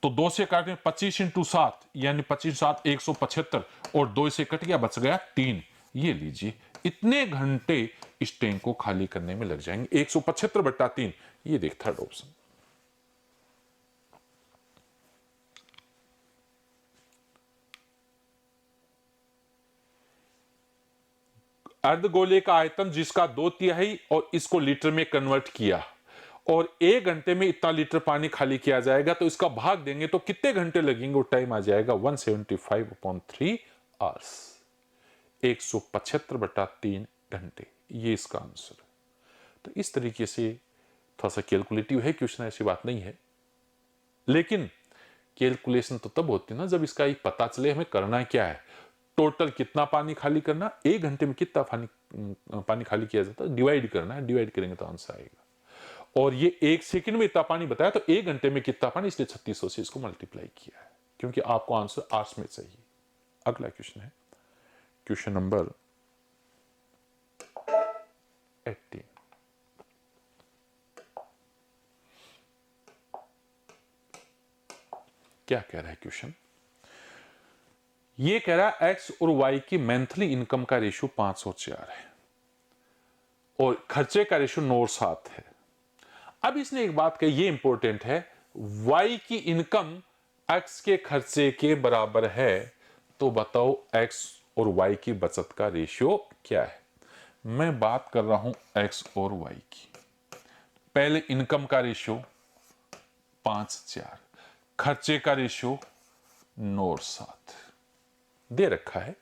तो 2 से काटने 25 इंटू 7 यानी 25 7 175, और 2 से कट गया, बच गया 3। ये लीजिए, इतने घंटे इस टैंक को खाली करने में लग जाएंगे। 175/3, ये देख थर्ड ऑप्शन। अर्धगोले का आयतन जिसका 2/3 और इसको लीटर में कन्वर्ट किया, और 1 घंटे में इतना लीटर पानी खाली किया जाएगा, तो इसका भाग देंगे तो कितने घंटे लगेंगे, वो टाइम आ जाएगा 175/3 आवर्स, 175/3 घंटे। ये इसका आंसर है। तो इस तरीके से थोड़ा सा कैलकुलेटिव है क्वेश्चन, ऐसी बात नहीं है, लेकिन कैलकुलेशन तो तब होती है ना जब इसका एक पता चले हमें करना क्या है। टोटल कितना पानी खाली करना, 1 घंटे में कितना पानी खाली किया जाता है, डिवाइड करना है, डिवाइड करेंगे तो आंसर आएगा। और ये 1 सेकंड में इतना पानी बताया, तो 1 घंटे में कितना पानी, इसलिए 3600 से इसको मल्टीप्लाई किया है, क्योंकि आपको आंसर आवर्स में चाहिए। अगला क्वेश्चन है क्वेश्चन नंबर 18। क्या कह रहा है क्वेश्चन, ये कह रहा है एक्स और वाई की मंथली इनकम का रेशियो 504 है और खर्चे का रेशियो 9 और 7 है। अब इसने एक बात कही, ये इंपॉर्टेंट है, वाई की इनकम एक्स के खर्चे के बराबर है, तो बताओ एक्स और वाई की बचत का रेशियो क्या है। मैं बात कर रहा हूं एक्स और वाई की। पहले इनकम का रेशियो 5/4, खर्चे का रेशियो 9 और 7 दे रखा है।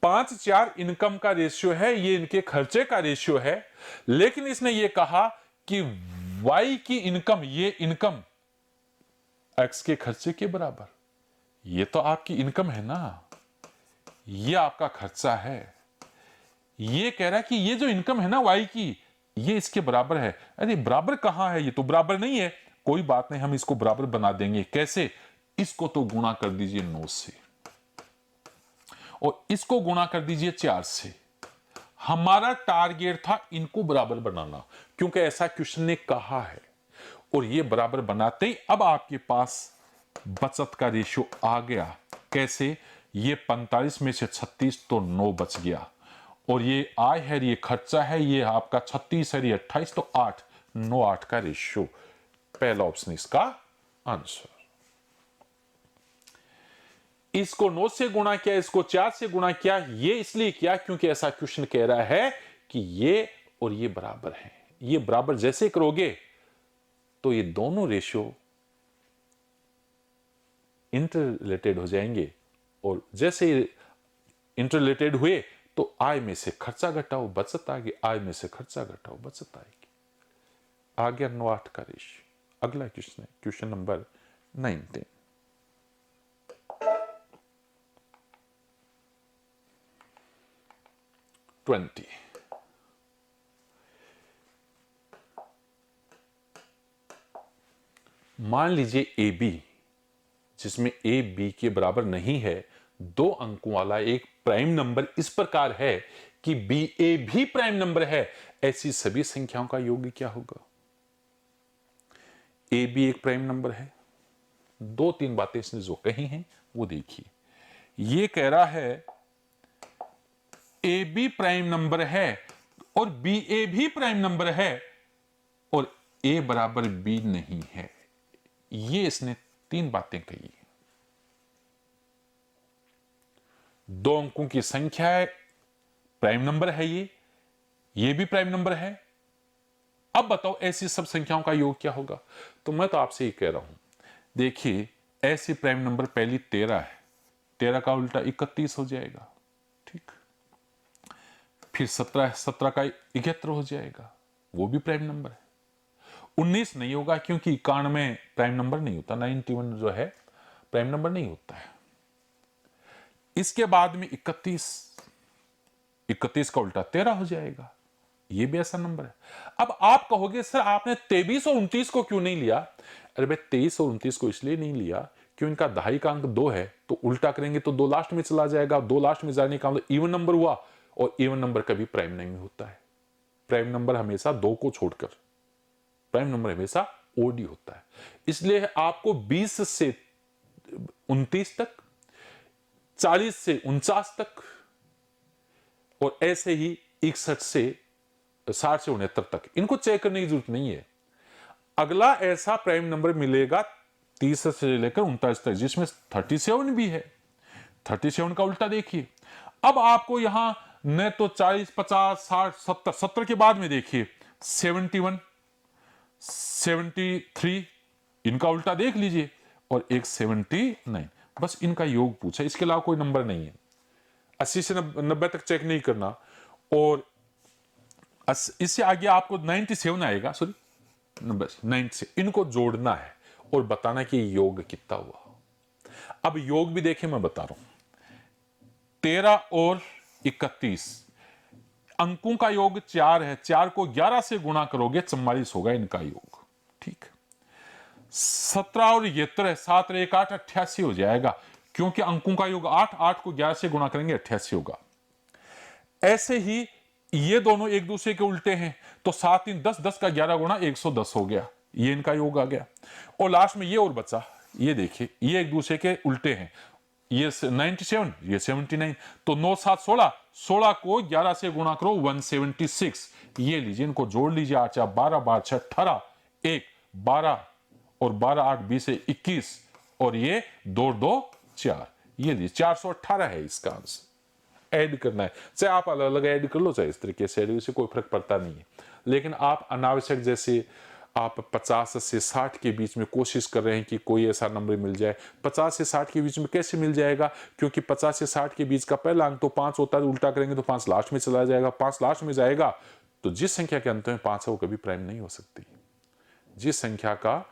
5/4 इनकम का रेशियो है, ये इनके खर्चे का रेशियो है, लेकिन इसने ये कहा कि वाई की इनकम, ये इनकम एक्स के खर्चे के बराबर। ये तो आपकी इनकम है ना, ये आपका खर्चा है। ये कह रहा है कि ये जो इनकम है ना वाई की, ये इसके बराबर है। अरे बराबर कहां है, ये तो बराबर नहीं है। कोई बात नहीं, हम इसको बराबर बना देंगे। कैसे, इसको तो गुणा कर दीजिए 9 से और इसको गुणा कर दीजिए 4 से। हमारा टारगेट था इनको बराबर बनाना, क्योंकि ऐसा क्वेश्चन ने कहा है, और ये बराबर बनाते ही अब आपके पास बचत का रेशियो आ गया। कैसे, ये 45 में से 36 तो 9 बच गया, और ये आय है, ये खर्चा है, ये आपका 36 है, ये 28 तो 8, 9 8 का रेशियो। पहला ऑप्शन इसका आंसर। इसको 9 से गुणा किया, इसको 4 से गुणा किया, ये इसलिए किया क्योंकि ऐसा क्वेश्चन कह रहा है कि ये और ये बराबर हैं। ये बराबर जैसे करोगे तो ये दोनों रेशियो इंटर रिलेटेड हो जाएंगे, और जैसे इंटर रिलेटेड हुए तो आय में से खर्चा घटाओ बचत आ गई, आय में से खर्चा घटाओ बचत आएगी। आ गया 9 8 का रेशियो। अगला क्वेश्चन है क्वेश्चन नंबर 19। मान लीजिए ए बी, जिसमें ए बी के बराबर नहीं है, 2 अंकों वाला एक प्राइम नंबर इस प्रकार है कि बी ए भी प्राइम नंबर है, ऐसी सभी संख्याओं का योग क्या होगा। ए बी एक प्राइम नंबर है, 2-3 बातें इसने जो कही हैं वो देखिए। ये कह रहा है ए बी प्राइम नंबर है और बी ए भी प्राइम नंबर है, और ए बराबर बी नहीं है। ये इसने 3 बातें कही। 2 अंकों की संख्या है, प्राइम नंबर है, ये भी प्राइम नंबर है। अब बताओ ऐसी सब संख्याओं का योग क्या होगा। तो मैं तो आपसे ही कह रहा हूं, देखिए ऐसी प्राइम नंबर पहली 13 है, 13 का उल्टा 31 हो जाएगा, ठीक। फिर 17 का 71 हो जाएगा, वो भी प्राइम नंबर है। 19 नहीं होगा क्योंकि 91 में प्राइम नंबर नहीं होता, 91 जो है प्राइम नंबर नहीं होता है। इसके बाद में 31 का उल्टा 13 हो जाएगा, ये भी ऐसा नंबर है। अब आप कहोगे सर आपने 23 और 29 को क्यों नहीं लिया? अरे भाई 23 और 29 को इसलिए नहीं लिया क्यों इनका दहाई का अंक 2 है, तो उल्टा करेंगे तो 2 लास्ट में चला जाएगा, 2 लास्ट में जाने का मतलब इवन नंबर हुआ, और इवन नंबर कभी प्राइम नहीं होता है। प्राइम नंबर हमेशा 2 को छोड़कर, प्राइम नंबर हमेशा ओडी होता है। इसलिए आपको 20 से 29 तक, 40 से 49 तक, और ऐसे ही 61 से 60 से 69 तक इनको चेक करने की जरूरत नहीं है। अगला ऐसा प्राइम नंबर मिलेगा 30 से लेकर 39 तक जिसमें 37 भी है। 37 का उल्टा देखिए। अब आपको यहां न तो 40, 50, 60, 70, 70 के बाद में देखिए 71, 73, इनका उल्टा देख लीजिए, और एक 79। बस इनका योग पूछा, इसके अलावा कोई नंबर नहीं है। 80 से 90 तक चेक नहीं करना, और इससे आगे आपको 97 आएगा, सॉरी 90 से इनको जोड़ना है और बताना कि योग कितना हुआ। अब योग भी देखें, मैं बता रहा हूं 13 और 31 अंकों का योग 4 है। 4 को 11 से गुणा करोगे 44 होगा इनका योग। ठीक, 17 और 73 7 और 1 8 88 हो जाएगा, क्योंकि अंकों का योग 8, 8 को 11 से गुणा करेंगे 88 होगा। ऐसे ही ये दोनों एक दूसरे के उल्टे हैं, तो 7 3 10, 10 का 11 गुणा 110 हो गया, ये इनका योग आ गया। और लास्ट में ये और बचा, ये देखिए ये एक दूसरे के उल्टे हैं, ये 97, ये 79, तो 9 7 16, 16 को 11 से गुणा करो 176, ये लीजिए, इनको जोड़ लीजिए, 8 4 12, 12 6 18, 1 12 और 12 8 20 21, और ये 2 2 4, ये लीजिए 418 है इसका आंसर। ऐड करना है, चाहे आप अलग अलग ऐड कर लो, चाहे इस तरीके से ऐड, इससे कोई फर्क पड़ता नहीं है। लेकिन आप अनावश्यक, जैसे आप 50 से 60 के बीच में कोशिश कर रहे हैं कि कोई ऐसा नंबर मिल जाए, 50 से 60 के बीच में कैसे मिल जाएगा? क्योंकि 50 से 60 के बीच का पहला अंक तो 5 होता है, उल्टा करेंगे तो 5 लास्ट में चला जाएगा, 5 लास्ट में जाएगा तो जिस संख्या के अंत में 5 है वो कभी प्राइम नहीं हो सकती। जिस संख्या का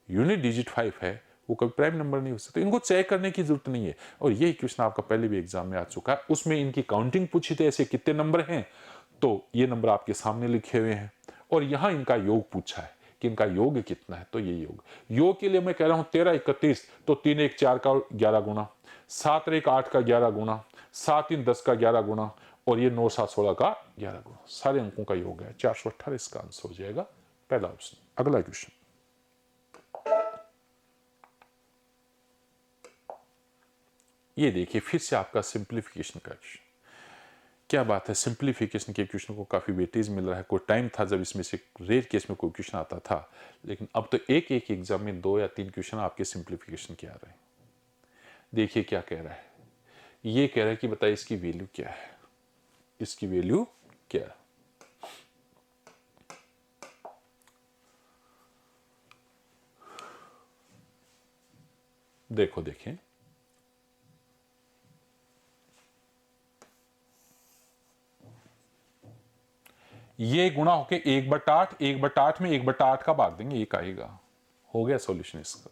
यूनिट डिजिट 5 है वो कभी प्राइम नंबर नहीं हो सकता। इनको चेक करने की जरूरत नहीं है। और यही क्वेश्चन आपका पहले भी एग्जाम में आ चुका है, उसमें इनकी काउंटिंग पूछी थी, ऐसे कितने नंबर हैं, तो ये नंबर आपके सामने लिखे हुए हैं, और यहां इनका योग पूछा है कि इनका योग कितना है, तो ये योग के लिए मैं कह रहा हूं 13 31, तो 3 1 4 का 11 गुना, 7 1 8 का 11 गुना, 7 3 10 का 11 गुना, और ये 9 7 16 का 11 गुना, सारे अंकों का योग है 418, इसका आंसर हो जाएगा पहला ऑप्शन। अगला क्वेश्चन, ये देखिए फिर से आपका सिंप्लीफिकेशन का क्वेश्चन। क्या बात है, सिंप्लीफिकेशन के क्वेश्चन को काफी वेटेज मिल रहा है। कोई टाइम था जब इसमें से रेयर केस में कोई क्वेश्चन आता था, लेकिन अब तो एक एक एग्जाम में 2 या 3 क्वेश्चन आपके सिंप्लीफिकेशन के आ रहे हैं। देखिए क्या कह रहा है, ये कह रहा है कि बताइए इसकी वैल्यू क्या है, इसकी वैल्यू क्या है। देखो देखें, ये गुणा होके 1/8, 1/8 में 1/8 का भाग देंगे, एक आएगा, हो गया सॉल्यूशन इसका।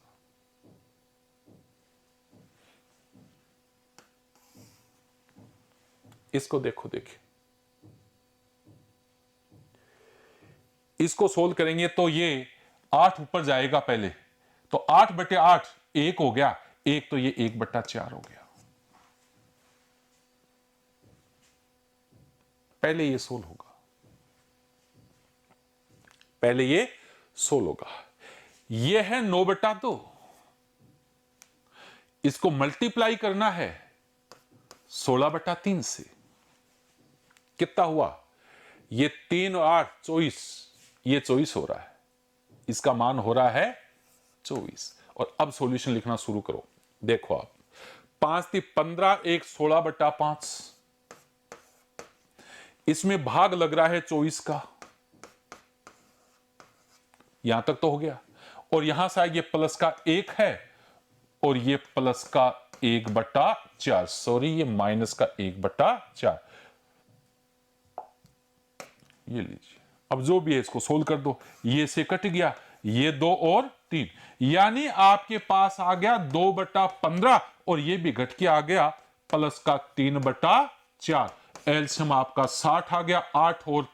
इसको देखो, देखिए इसको सोल्व करेंगे तो ये 8 ऊपर जाएगा पहले, तो 8/8 1 हो गया, एक तो ये 1/4 हो गया। पहले ये सोल्व होगा, पहले ये सोल्व होगा। ये है 9/2, इसको मल्टीप्लाई करना है 16/3 से, कितना हुआ, ये 3 और 8 24, ये 24 हो रहा है, इसका मान हो रहा है 24। और अब सॉल्यूशन लिखना शुरू करो। देखो आप, 5 3 15, 1 16/5, इसमें भाग लग रहा है 24 का, यहां तक तो हो गया। और यहां से ये प्लस का 1 है, और ये प्लस का 1/4, सॉरी ये माइनस का 1/4, ये लीजिए। अब जो भी है इसको सोल्व कर दो, ये से कट गया, ये 2 और 3, यानी आपके पास आ गया 2/15, और ये भी घट के आ गया प्लस का 3/4। एलसीएम आपका 60 आ गया, 8 और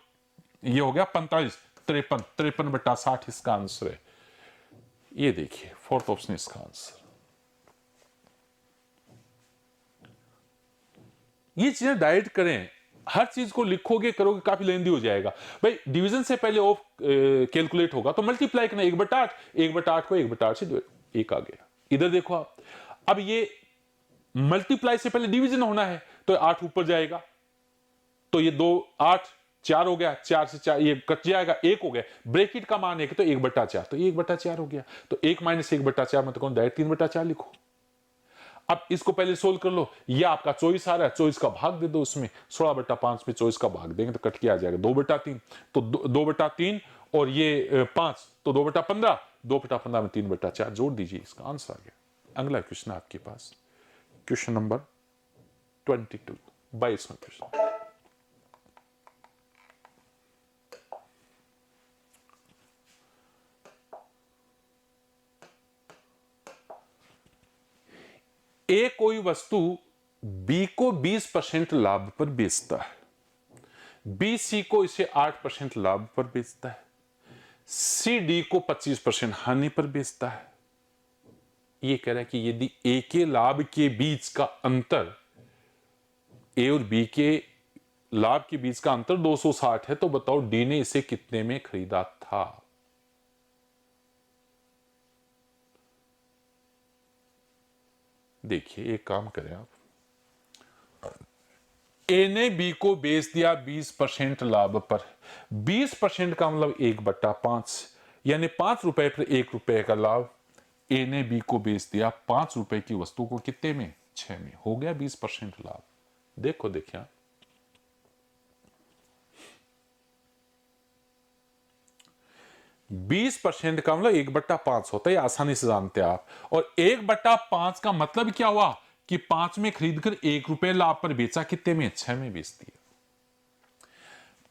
ये हो गया 45, 53, 53/60 इसका आंसर है। ये देखिए फोर्थ ऑप्शन इसका आंसर। ये चीजें डायरेक्ट करें, हर चीज को लिखोगे करोगे काफी लेंदी हो जाएगा। भाई डिवीजन से पहले ऑफ कैलकुलेट होगा तो मल्टीप्लाई करना, 1/8, 1/8 को 1/8 से 1 आ गया। इधर देखो आप, अब ये मल्टीप्लाई से पहले डिवीजन होना है तो 8 ऊपर जाएगा, तो ये 2 8 4 हो गया, 4 से 4 ये कट जाएगा, 1 हो गया, ब्रैकेट का मान है कि तो 1/4, तो 1/4 हो गया, तो 1 - 1/4 मतलब कौन डायरेक्ट 3/4 लिखो। अब इसको पहले सोल्व कर लो, ये आपका चॉइस आ रहा है, चॉइस का भाग दे दो उसमें, 16/5 में चॉइस का भाग देंगे तो कट के आ जाएगा 2/3, तो 2/3 और ये 5 तो 2/15, 2/15 में 3/4 जोड़ दीजिए, इसका आंसर आ गया। अगला क्वेश्चन आपके पास, क्वेश्चन नंबर 22, 22वां क्वेश्चन। ए कोई वस्तु बी को 20% लाभ पर बेचता है, बी सी को इसे 8% लाभ पर बेचता है, सी डी को 25% हानि पर बेचता है। ये कह रहा है कि यदि ए के लाभ के बीच का अंतर, ए और बी के लाभ के बीच का अंतर 260 है, तो बताओ डी ने इसे कितने में खरीदा था। देखिए एक काम करें आप, ए ने बी को बेच दिया 20% लाभ पर, 20% का मतलब 1/5, यानी 5 रुपए पर 1 रुपए का लाभ। ए ने बी को बेच दिया 5 रुपए की वस्तु को कितने में, 6 में, हो गया 20% लाभ। देखो देखिए 20% का मतलब 1/5 होता है, आसानी से जानते हैं आप। और 1/5 का मतलब क्या हुआ कि 5 में खरीदकर 1 रुपए लाभ पर बेचा, कितने में, 6 में बेच दिया।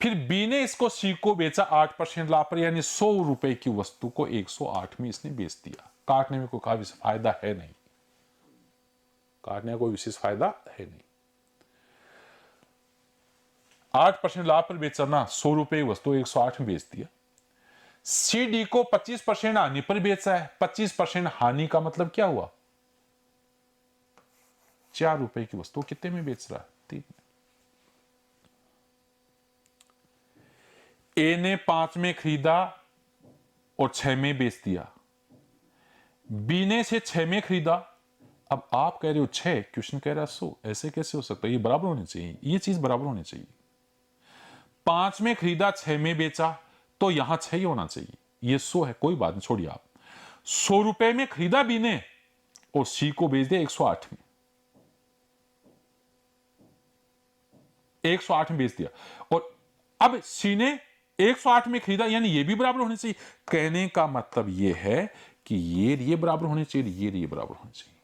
फिर बी ने इसको सी को बेचा 8% लाभ पर, यानी 100 रुपए की वस्तु को 108 में इसने बेच दिया। काटने में कोई खास फायदा है नहीं, काटने का कोई विशेष फायदा है नहीं। 8% लाभ पर बेचा ना, 100 रुपए की वस्तु 108 में बेच दिया। सी डी को 25% हानि पर बेचा है, 25% हानि का मतलब क्या हुआ, 4 रुपए की वस्तु कितने में बेच रहा है, 3 में। ए ने 5 में खरीदा और 6 में बेच दिया, बी ने से 6 में खरीदा। अब आप कह रहे हो 6, क्वेश्चन कह रहा है 100, ऐसे कैसे हो सकता है, ये बराबर होने चाहिए, ये चीज बराबर होनी चाहिए। 5 में खरीदा 6 में बेचा, तो यहां 6 ही होना चाहिए, ये 100 है, कोई बात नहीं छोड़िए आप। 100 रुपए में खरीदा बी ने और सी को बेच दिया 108 में, 108 में बेच दिया। और अब सी ने 108 में खरीदा, यानी ये भी बराबर होने चाहिए। कहने का मतलब ये है कि ये बराबर होने चाहिए, ये बराबर होने चाहिए।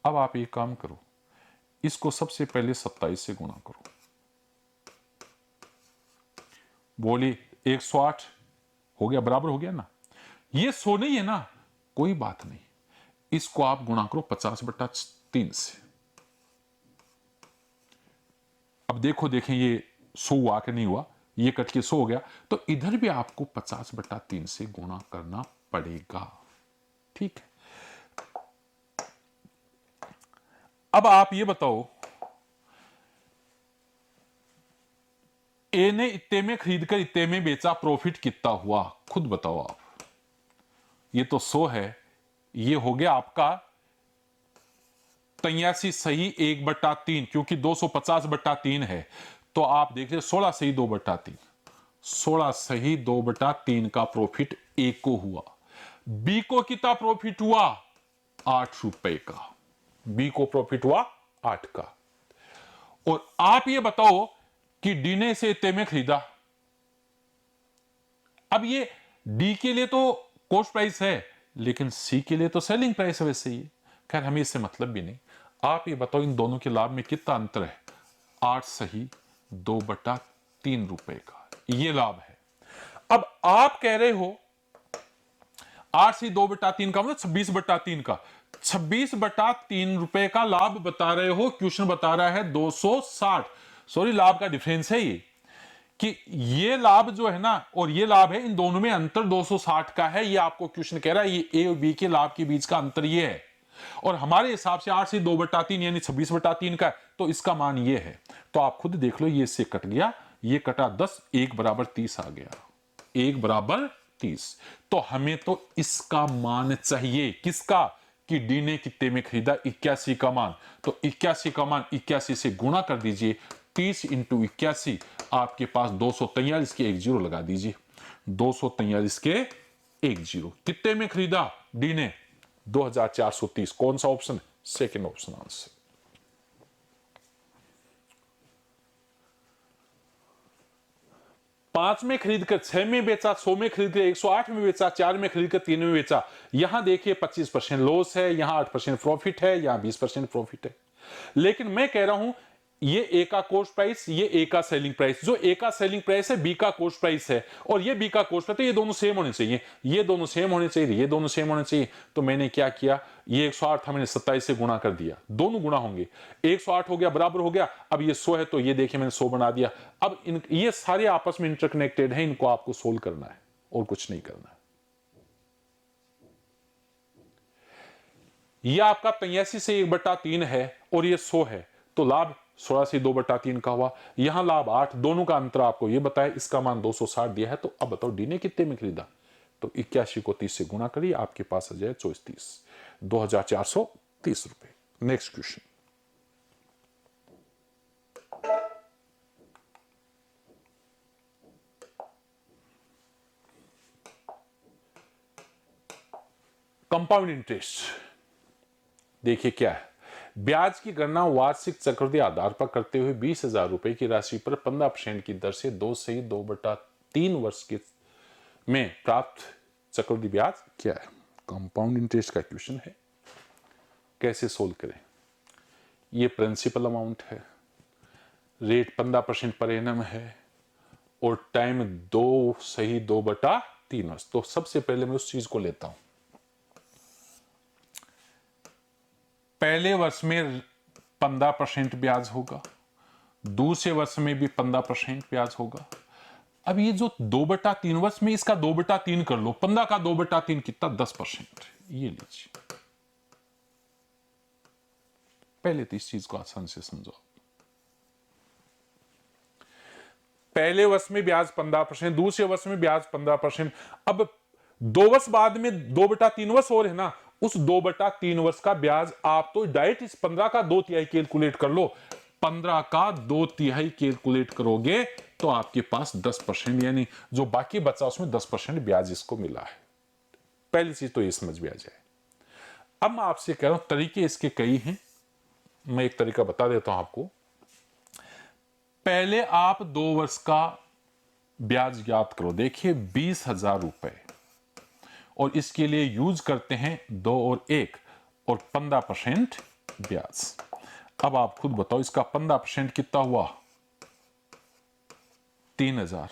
अब आप एक काम करो, इसको सबसे पहले 27 से गुणा करो, बोली 108 हो गया, बराबर हो गया ना। ये 100 नहीं है ना, कोई बात नहीं, इसको आप गुणा करो 50/3 से। अब देखो देखें ये 100 हुआ कि नहीं हुआ, ये कट के 100 हो गया, तो इधर भी आपको 50/3 से गुणा करना पड़ेगा, ठीक है। अब आप ये बताओ, ए ने इतने में खरीदकर इतने में बेचा, प्रॉफिट कितना हुआ, खुद बताओ आप। ये तो 100 है, ये हो गया आपका 83 सही 1/3, क्योंकि 250/3 है, तो आप देख रहे 16 सही 2/3, 16 सही 2/3 का प्रॉफिट ए को हुआ। बी को कितना प्रॉफिट हुआ, 8 रुपए का, बी को प्रॉफिट हुआ 8 का। और आप ये बताओ कि डी ने इसे इतने में खरीदा। अब ये डी के लिए तो कॉस्ट प्राइस है, लेकिन सी के लिए तो सेलिंग प्राइस है वैसे ही, खैर हमें इससे मतलब भी नहीं। आप ये बताओ इन दोनों के लाभ में कितना अंतर है, 8 सही 2/3 रुपए का, ये लाभ है। अब आप कह रहे हो 8 से 2/3 का मतलब 26/3 का, 26/3 रुपए का लाभ बता रहे हो, क्वेश्चन बता रहा है 260, सॉरी लाभ का डिफरेंस है ये, कि ये लाभ जो है ना और ये लाभ है, इन दोनों में अंतर 260 का है। ये आपको क्वेश्चन कह रहा है ये ए और बी के लाभ के बीच का अंतर ये है, और हमारे हिसाब से 8 से 2/3 यानी 26/3 का, तो इसका मान ये है। तो आप खुद देख लो, ये इससे कट गया, ये कटा 10, 1 बराबर 30 आ गया, 1 बराबर 30। तो हमें तो इसका मान चाहिए, किसका, कि डी ने कितने में खरीदा, 81 का मान। तो 81 का मान 81 से गुणा कर दीजिए, 30 इंटू 81, आपके पास 243 के 1 जीरो लगा दीजिए, 243 के 1 जीरो कितने में खरीदा डी ने, 2430। कौन सा ऑप्शन, सेकंड ऑप्शन आंसर। 5 में खरीदकर 6 में बेचा, 100 में खरीदकर 108 में बेचा, 4 में खरीदकर 3 में बेचा। यहां देखिए 25% लॉस है, यहां 8% प्रॉफिट है, यहां 20% प्रॉफिट है। लेकिन मैं कह रहा हूं ये ए का कॉस्ट प्राइस, ये ए का सेलिंग प्राइस, जो ए का सेलिंग प्राइस है बी का कॉस्ट प्राइस है, और ये बी का कॉस्ट प्राइस, तो ये दोनों सेम होने चाहिए, ये दोनों सेम होने चाहिए, ये दोनों सेम होने चाहिए। तो मैंने क्या किया, ये 108 था, मैंने 27 से गुणा कर दिया, दोनों गुणा होंगे, 108 हो गया, बराबर हो गया। अब ये 100 है, तो ये देखिए मैंने 100 बना दिया। अब ये सारे आपस में इंटरकनेक्टेड है, इनको आपको सोल्व करना है और कुछ नहीं करना है। ये आपका 83 से 1/3 है और ये 100 है, तो लाभ 16 से 2/3 का हुआ। यहां लाभ 8, दोनों का अंतर आपको ये बताया, इसका मान 260 दिया है। तो अब बताओ डी ने कितने में खरीदा, तो 81 को 30 से गुणा करिए, आपके पास आ जाए 2430, 2430 रुपए। Next question, compound interest. देखिए क्या है, ब्याज की गणना वार्षिक चक्रवृद्धि आधार पर करते हुए 20,000 रुपए की राशि पर 15% की दर से 2 से 2/3 वर्ष के में प्राप्त चक्रवृद्धि ब्याज क्या है। कंपाउंड इंटरेस्ट का क्वेश्चन है, कैसे सोल्व करें। ये प्रिंसिपल अमाउंट है, रेट 15% पर एनम है, और टाइम 2 से 2/3 वर्ष। तो सबसे पहले मैं उस चीज को लेता हूं, पहले वर्ष में 15% ब्याज होगा, दूसरे वर्ष में भी 15% ब्याज होगा। अब ये जो 2/3 वर्ष में, इसका 2/3 कर लो, 15 का 2/3 कितना, 10%। ये लीजिए, पहले तो इस चीज को आसान से समझो। पहले वर्ष में ब्याज 15%, दूसरे वर्ष में ब्याज 15%। अब 2 वर्ष बाद में 2/3 वर्ष और है ना, उस 2/3 वर्ष का ब्याज आप तो डायरेक्ट इस 15 का 2/3 कैलकुलेट कर लो। 15 का 2/3 कैलकुलेट करोगे तो आपके पास 10%, यानी जो बाकी बचा उसमें 10% ब्याज इसको मिला है। पहली चीज तो ये समझ में आ जाए। अब मैं आपसे कह रहा हूं, तरीके इसके कई हैं, मैं एक तरीका बता देता हूं आपको। पहले आप 2 वर्ष का ब्याज ज्ञात करो। देखिए 20,000 रुपए, और इसके लिए यूज करते हैं 2 और 1 और 15% ब्याज। अब आप खुद बताओ, इसका 15% कितना हुआ, 3,000,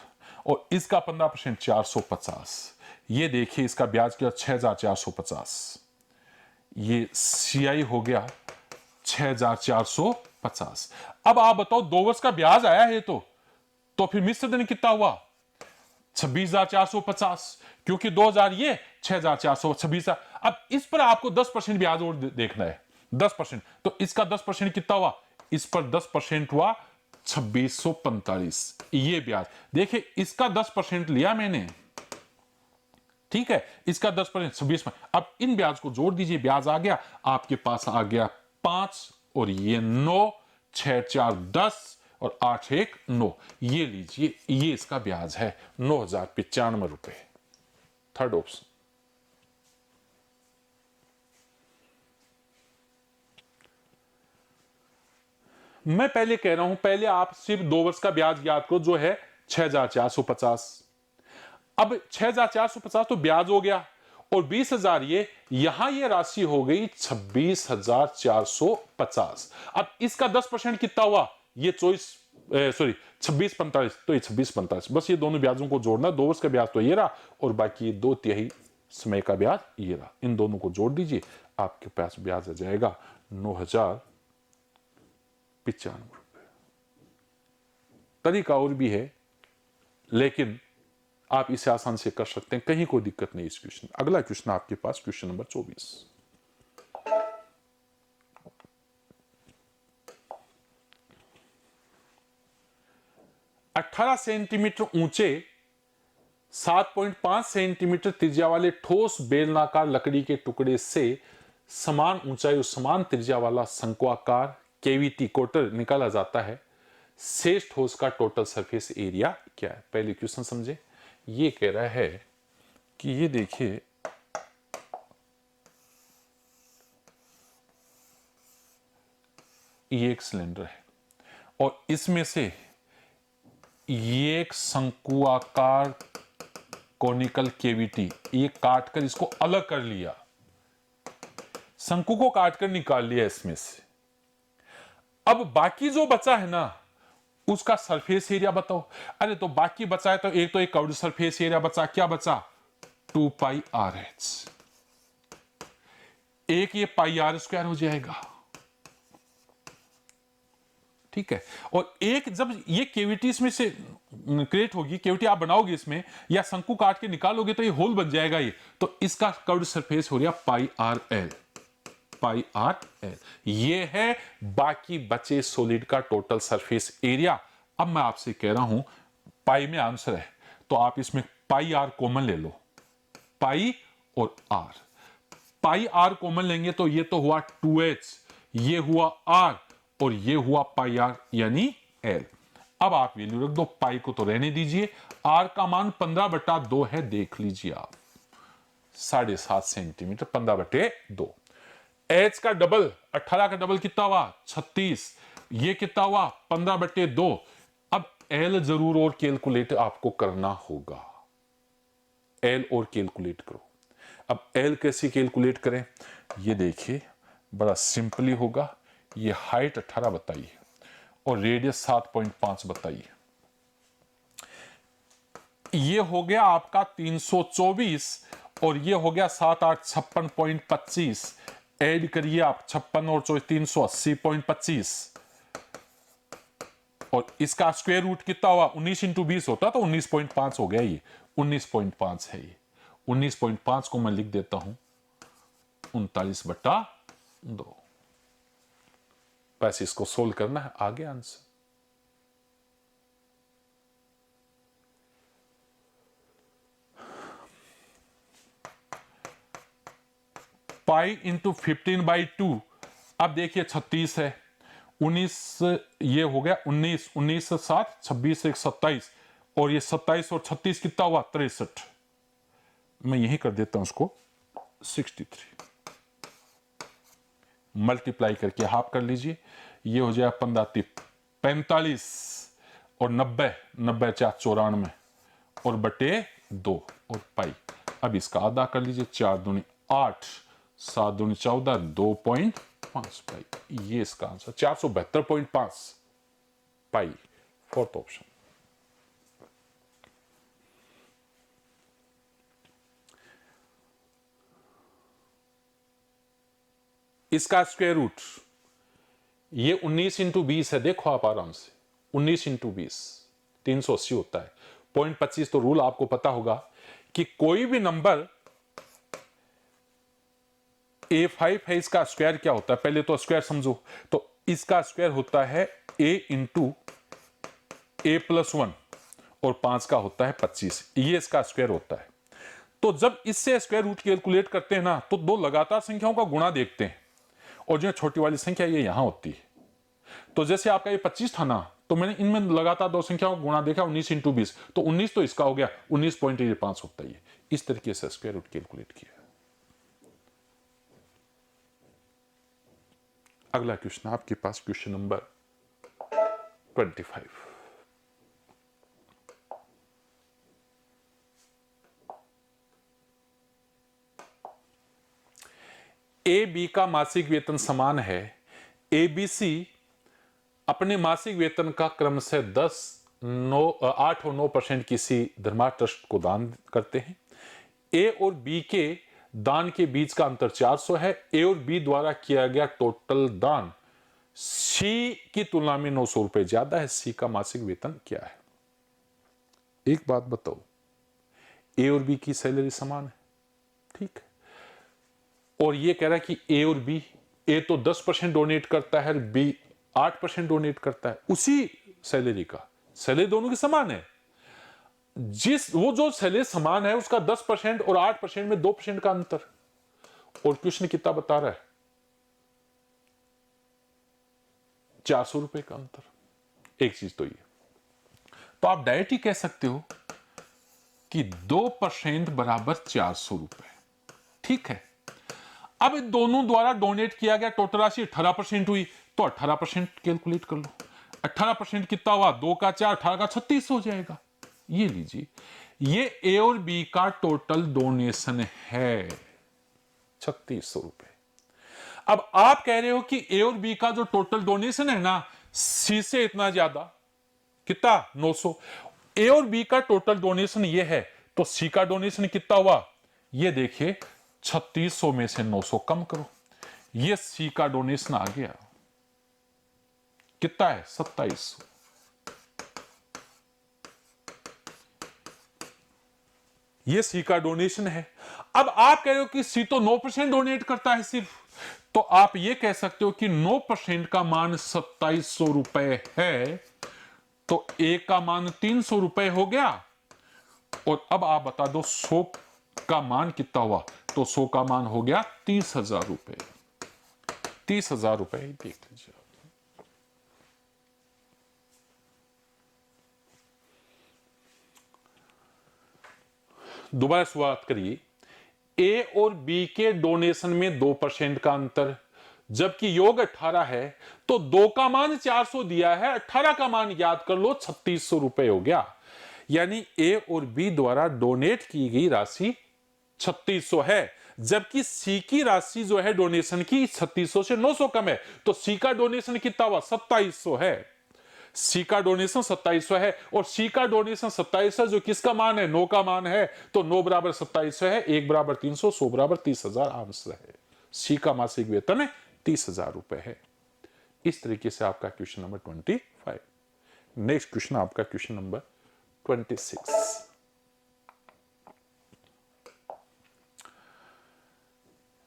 और इसका 15% 450। ये देखिए इसका ब्याज किया 6,450, ये सीआई हो गया 6,450। अब आप बताओ 2 वर्ष का ब्याज आया है, तो फिर मिश्र धन कितना हुआ, 26,450, क्योंकि 2,000 ये 6,426। अब इस पर आपको 10% ब्याज और देखना है, 10%। तो इसका 10% कितना हुआ, इस पर 10% हुआ 2645, ये ब्याज। देखिए इसका 10% लिया मैंने, ठीक है, इसका 10% 26। अब इन ब्याज को जोड़ दीजिए, ब्याज आ गया आपके पास, आ गया 5 और ये 9, 6 4 10 और 8 1 9। ये लीजिए, ये इसका ब्याज है 9,095 रुपए। Third option. मैं पहले कह रहा हूं, पहले आप सिर्फ 2 वर्ष का ब्याज ज्ञात करो, जो है 6,450। अब 6,450 तो ब्याज हो गया, और 20,000 यहां ये राशि हो गई 26,450। अब इसका 10% कितना हुआ, ये 2645, तो ये 2645। बस ये दोनों ब्याजों को जोड़ना, 2 वर्ष का ब्याज तो ये रहा, और बाकी 2/3 समय का ब्याज ये रहा। इन दोनों को जोड़ दीजिए, आपके पास ब्याज आ जाएगा 9,095 रुपए। तरीका और भी है, लेकिन आप इसे आसान से कर सकते हैं, कहीं कोई दिक्कत नहीं इस क्वेश्चन। अगला क्वेश्चन आपके पास क्वेश्चन नंबर 24। 18 सेंटीमीटर ऊंचे 7.5 सेंटीमीटर त्रिज्या वाले ठोस बेलनाकार लकड़ी के टुकड़े से समान ऊंचाई और समान त्रिज्या वाला शंक्वाकार केविटी कोटर निकाला जाता है। शेष ठोस का टोटल सरफेस एरिया क्या है? पहले क्वेश्चन समझे। ये कह रहा है कि ये देखिए, ये एक सिलेंडर है और इसमें से ये एक शंकुआकार कोनिकल केविटी, ये काटकर इसको अलग कर लिया, शंकु को काटकर निकाल लिया इसमें से। अब बाकी जो बचा है ना, उसका सरफेस एरिया बताओ। अरे तो बाकी बचा है तो एक कर्व्ड सरफेस एरिया बचा, क्या बचा? 2 पाई आर एच। एक ये पाई आर स्क्वायर हो जाएगा, ठीक है। और एक जब ये केविटी इसमें से क्रिएट होगी, केविटी आप बनाओगे इसमें या शंकु काट के निकालोगे तो ये होल बन जाएगा ये, तो इसका कर्व्ड सरफेस हो गया पाई आर एल, पाई आर एल। ये है बाकी बचे सॉलिड का टोटल सरफेस एरिया। अब मैं आपसे कह रहा हूं पाई में आंसर है तो आप इसमें पाई आर कॉमन ले लो, पाई और आर। पाई आर कॉमन लेंगे तो ये तो हुआ 2h, ये हुआ आर और ये हुआ पाई आर यानी एल। अब आप वैल्यू रख दो, पाई को तो रहने दीजिए, आर का मान 15/2 है, देख लीजिए आप 7.5 सेंटीमीटर, 15/2। एच का डबल 18 का डबल कितना हुआ? 36। ये कितना हुआ? 15/2। अब एल जरूर और कैलकुलेट आपको करना होगा, एल और कैलकुलेट करो। अब एल कैसे कैलकुलेट करें? ये देखिए बड़ा सिंपली होगा। ये हाइट 18 बताइए और रेडियस 7.5 बताइए। ये हो गया आपका 324 और ये हो गया 7 8 56.25। ऐड करिए आप 56 और 380.25 और इसका स्क्वायर रूट कितना हुआ? 19 × 20 होता तो 19.5 हो गया। ये 19.5 है। ये 19.5 को मैं लिख देता हूं 39/2। बस इसको सोल्व करना है, आगे आंसर। Pi into 15/2। अब देखिए 36 है, 19 ये हो गया 19, 19 से 7, 26 से 27 और ये 27 और 36 कितना हुआ? 63। मैं यही कर देता हूं उसको 63, मल्टीप्लाई करके हाफ कर लीजिए। ये हो जाए 15 45 और 90, 90 4 94 और बटे 2 और पाई। अब इसका आधा कर लीजिए, 4 दूनी 8, 7 दूनी 14, 2.5 पाई। ये इसका आंसर 472.5 पाई, फोर्थ ऑप्शन। इसका स्क्वायर रूट ये 19 × 20 है, देखो आप आराम से, 19 × 20 380 होता है। 0.25 तो रूल आपको पता होगा कि कोई भी नंबर A5 है, इसका स्क्वायर क्या होता है? पहले तो स्क्वायर समझो, तो इसका स्क्वायर होता है A × A+1 और 5 का होता है 25, ये इसका स्क्वायर होता है। तो जब इससे स्क्वायर रूट कैलकुलेट करते हैं ना, तो दो लगातार संख्याओं का गुणा देखते हैं और जो छोटी वाली संख्या ये यहां होती है। तो जैसे आपका ये 25 था ना, तो मैंने इनमें लगातार दो संख्याओं का गुणा देखा, 19 × 20, तो 19 तो इसका हो गया, 19.5 होता है। इस तरीके से स्क्वायर रूट कैलकुलेट किया। अगला क्वेश्चन आपके पास क्वेश्चन नंबर 25। ए बी का मासिक वेतन समान है। ए बी सी अपने मासिक वेतन का क्रम से 10, 9, 8 और 9% किसी धर्मार्थ ट्रस्ट को दान करते हैं। ए और बी के दान के बीच का अंतर 400 है। ए और बी द्वारा किया गया टोटल दान सी की तुलना में 900 रुपए ज्यादा है। सी का मासिक वेतन क्या है? एक बात बताओ, ए और बी की सैलरी समान है, ठीक है, और ये कह रहा है कि ए और बी, ए तो 10% डोनेट करता है, बी 8% डोनेट करता है उसी सैलरी का, सैलरी दोनों की समान है, वो जो सैलरी समान है उसका 10% और 8% में 2% का अंतर, और क्वेश्चन कितना बता रहा है, 400 रुपए का अंतर। एक चीज तो ये, तो आप डायरेक्ट ही कह सकते हो कि 2% बराबर 400 रुपए, ठीक है। अब इन दोनों द्वारा डोनेट किया गया टोटल राशि 18% हुई, तो 18% कैलकुलेट कर लो, 18% कितना हुआ, 2 का 4, 18 का 36 हो जाएगा। ये लीजिए, ये ए और बी का टोटल डोनेशन है 3600 रुपए। अब आप कह रहे हो कि ए और बी का जो टोटल डोनेशन है ना, सी से इतना ज्यादा, कितना, 900। ए और बी का टोटल डोनेशन ये है, तो सी का डोनेशन कितना हुआ, ये देखिए 3600 में से 900 कम करो, ये सी का डोनेशन आ गया, कितना है, 2700। ये सी का डोनेशन है। अब आप कह रहे हो कि सी तो 9% डोनेट करता है सिर्फ, तो आप ये कह सकते हो कि 9% का मान 2700 रुपए है, तो ए का मान 300 रुपए हो गया, और अब आप बता दो 100 का मान कितना हुआ, तो 100 का मान हो गया 30,000 रुपए, 30,000 रुपए ही देख लीजिए। दोबारा शुरुआत करिए, ए और बी के डोनेशन में 2% का अंतर, जबकि योग 18 है, तो 2 का मान 400 दिया है, 18 का मान याद कर लो 3600 रुपए हो गया। यानी ए और बी द्वारा डोनेट की गई राशि 3600 है, जबकि सी की राशि जो है डोनेशन की 3600 से 900 कम है, तो सी का डोनेशन कितना हुआ, 2700 है। सी का डोनेशन 2700 है, और सी का डोनेशन 2700 जो किसका मान है, 9 का मान है, तो 9 बराबर 2700 है, 1 बराबर 300, 100 बराबर 30,000 आंसर है। सी का मासिक वेतन है 30,000 रुपए है। इस तरीके से आपका क्वेश्चन नंबर 25। नेक्स्ट क्वेश्चन आपका क्वेश्चन नंबर 26।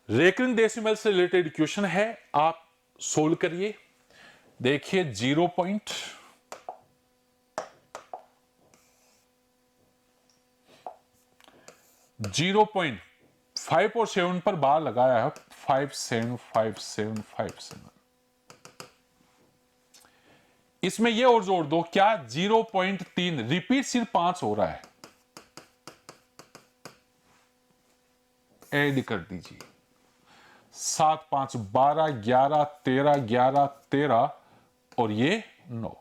रेकरिंग डेसिमल से रिलेटेड क्वेश्चन है, आप सोल्व करिए। देखिए 0.5 और 7 पर बार लगाया है, 575757। इसमें ये और जोड़ दो, क्या 0.3 रिपीट सिर्फ 5 हो रहा है, ऐड कर दीजिए, 7 5 12 11 13 11 13 और ये 9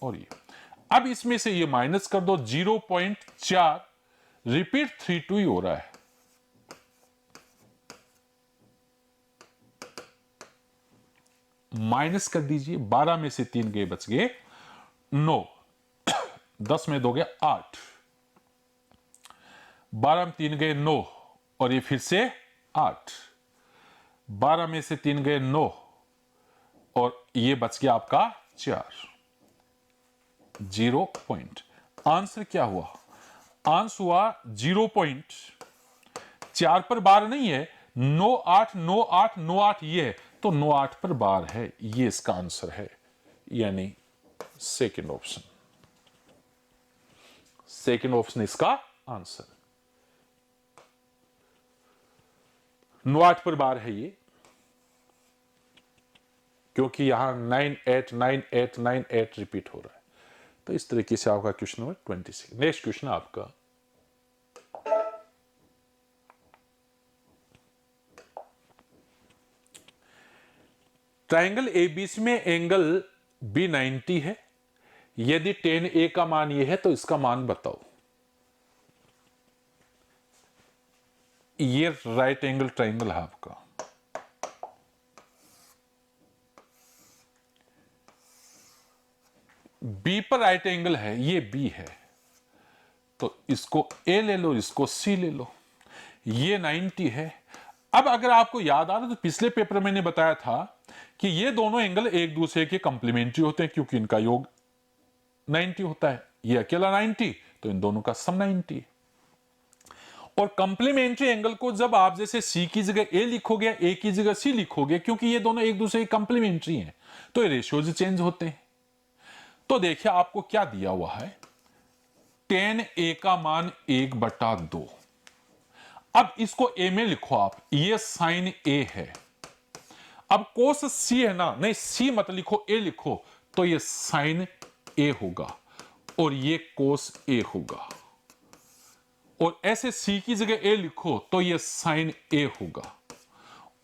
और ये। अब इसमें से ये माइनस कर दो, 0.4 रिपीट 32 ही हो रहा है, माइनस कर दीजिए, 12 में से 3 गए, बच गए 9, 10 में 2 गए 8, 12 में 3 गए 9 और ये फिर से 8, 12 में से 3 गए 9 और ये बच गया आपका 4। 0 पॉइंट, आंसर क्या हुआ, आंसर हुआ 0.4 पर बार नहीं है, 9 8 9 8 9 8 ये है, तो 9 8 पर बार है, ये इसका आंसर है, यानी सेकंड ऑप्शन, सेकंड ऑप्शन इसका आंसर। 9 8 पर बार है ये, क्योंकि यहां 9 8 9 8 9 8 रिपीट हो रहा है। तो इस तरीके से आपका क्वेश्चन नंबर 26। नेक्स्ट क्वेश्चन आपका ट्रायंगल एबीसी में एंगल बी 90 है, यदि tan ए का मान ये है तो इसका मान बताओ। ये राइट एंगल ट्रायंगल है आपका, बी पर राइट एंगल है, ये बी है, तो इसको ए ले लो, इसको सी ले लो, ये 90 है। अब अगर आपको याद आ रहा तो पिछले पेपर में मैंने बताया था कि ये दोनों एंगल एक दूसरे के कंप्लीमेंट्री होते हैं, क्योंकि इनका योग 90 होता है, ये अकेला 90 तो इन दोनों का सम 90 है। और कंप्लीमेंट्री एंगल को जब आप जैसे सी की जगह ए लिखोगे, ए की जगह सी लिखोगे, क्योंकि ये दोनों एक दूसरे के कंप्लीमेंट्री हैं, तो ये रेशियोज चेंज होते हैं। तो देखिए आपको क्या दिया हुआ है, tan a का मान 1/2। अब इसको a में लिखो आप, ये साइन a है। अब कोस c है ना, नहीं c मत लिखो, a लिखो, तो ये साइन a होगा और ये कोस a होगा। और ऐसे c की जगह a लिखो तो ये साइन a होगा,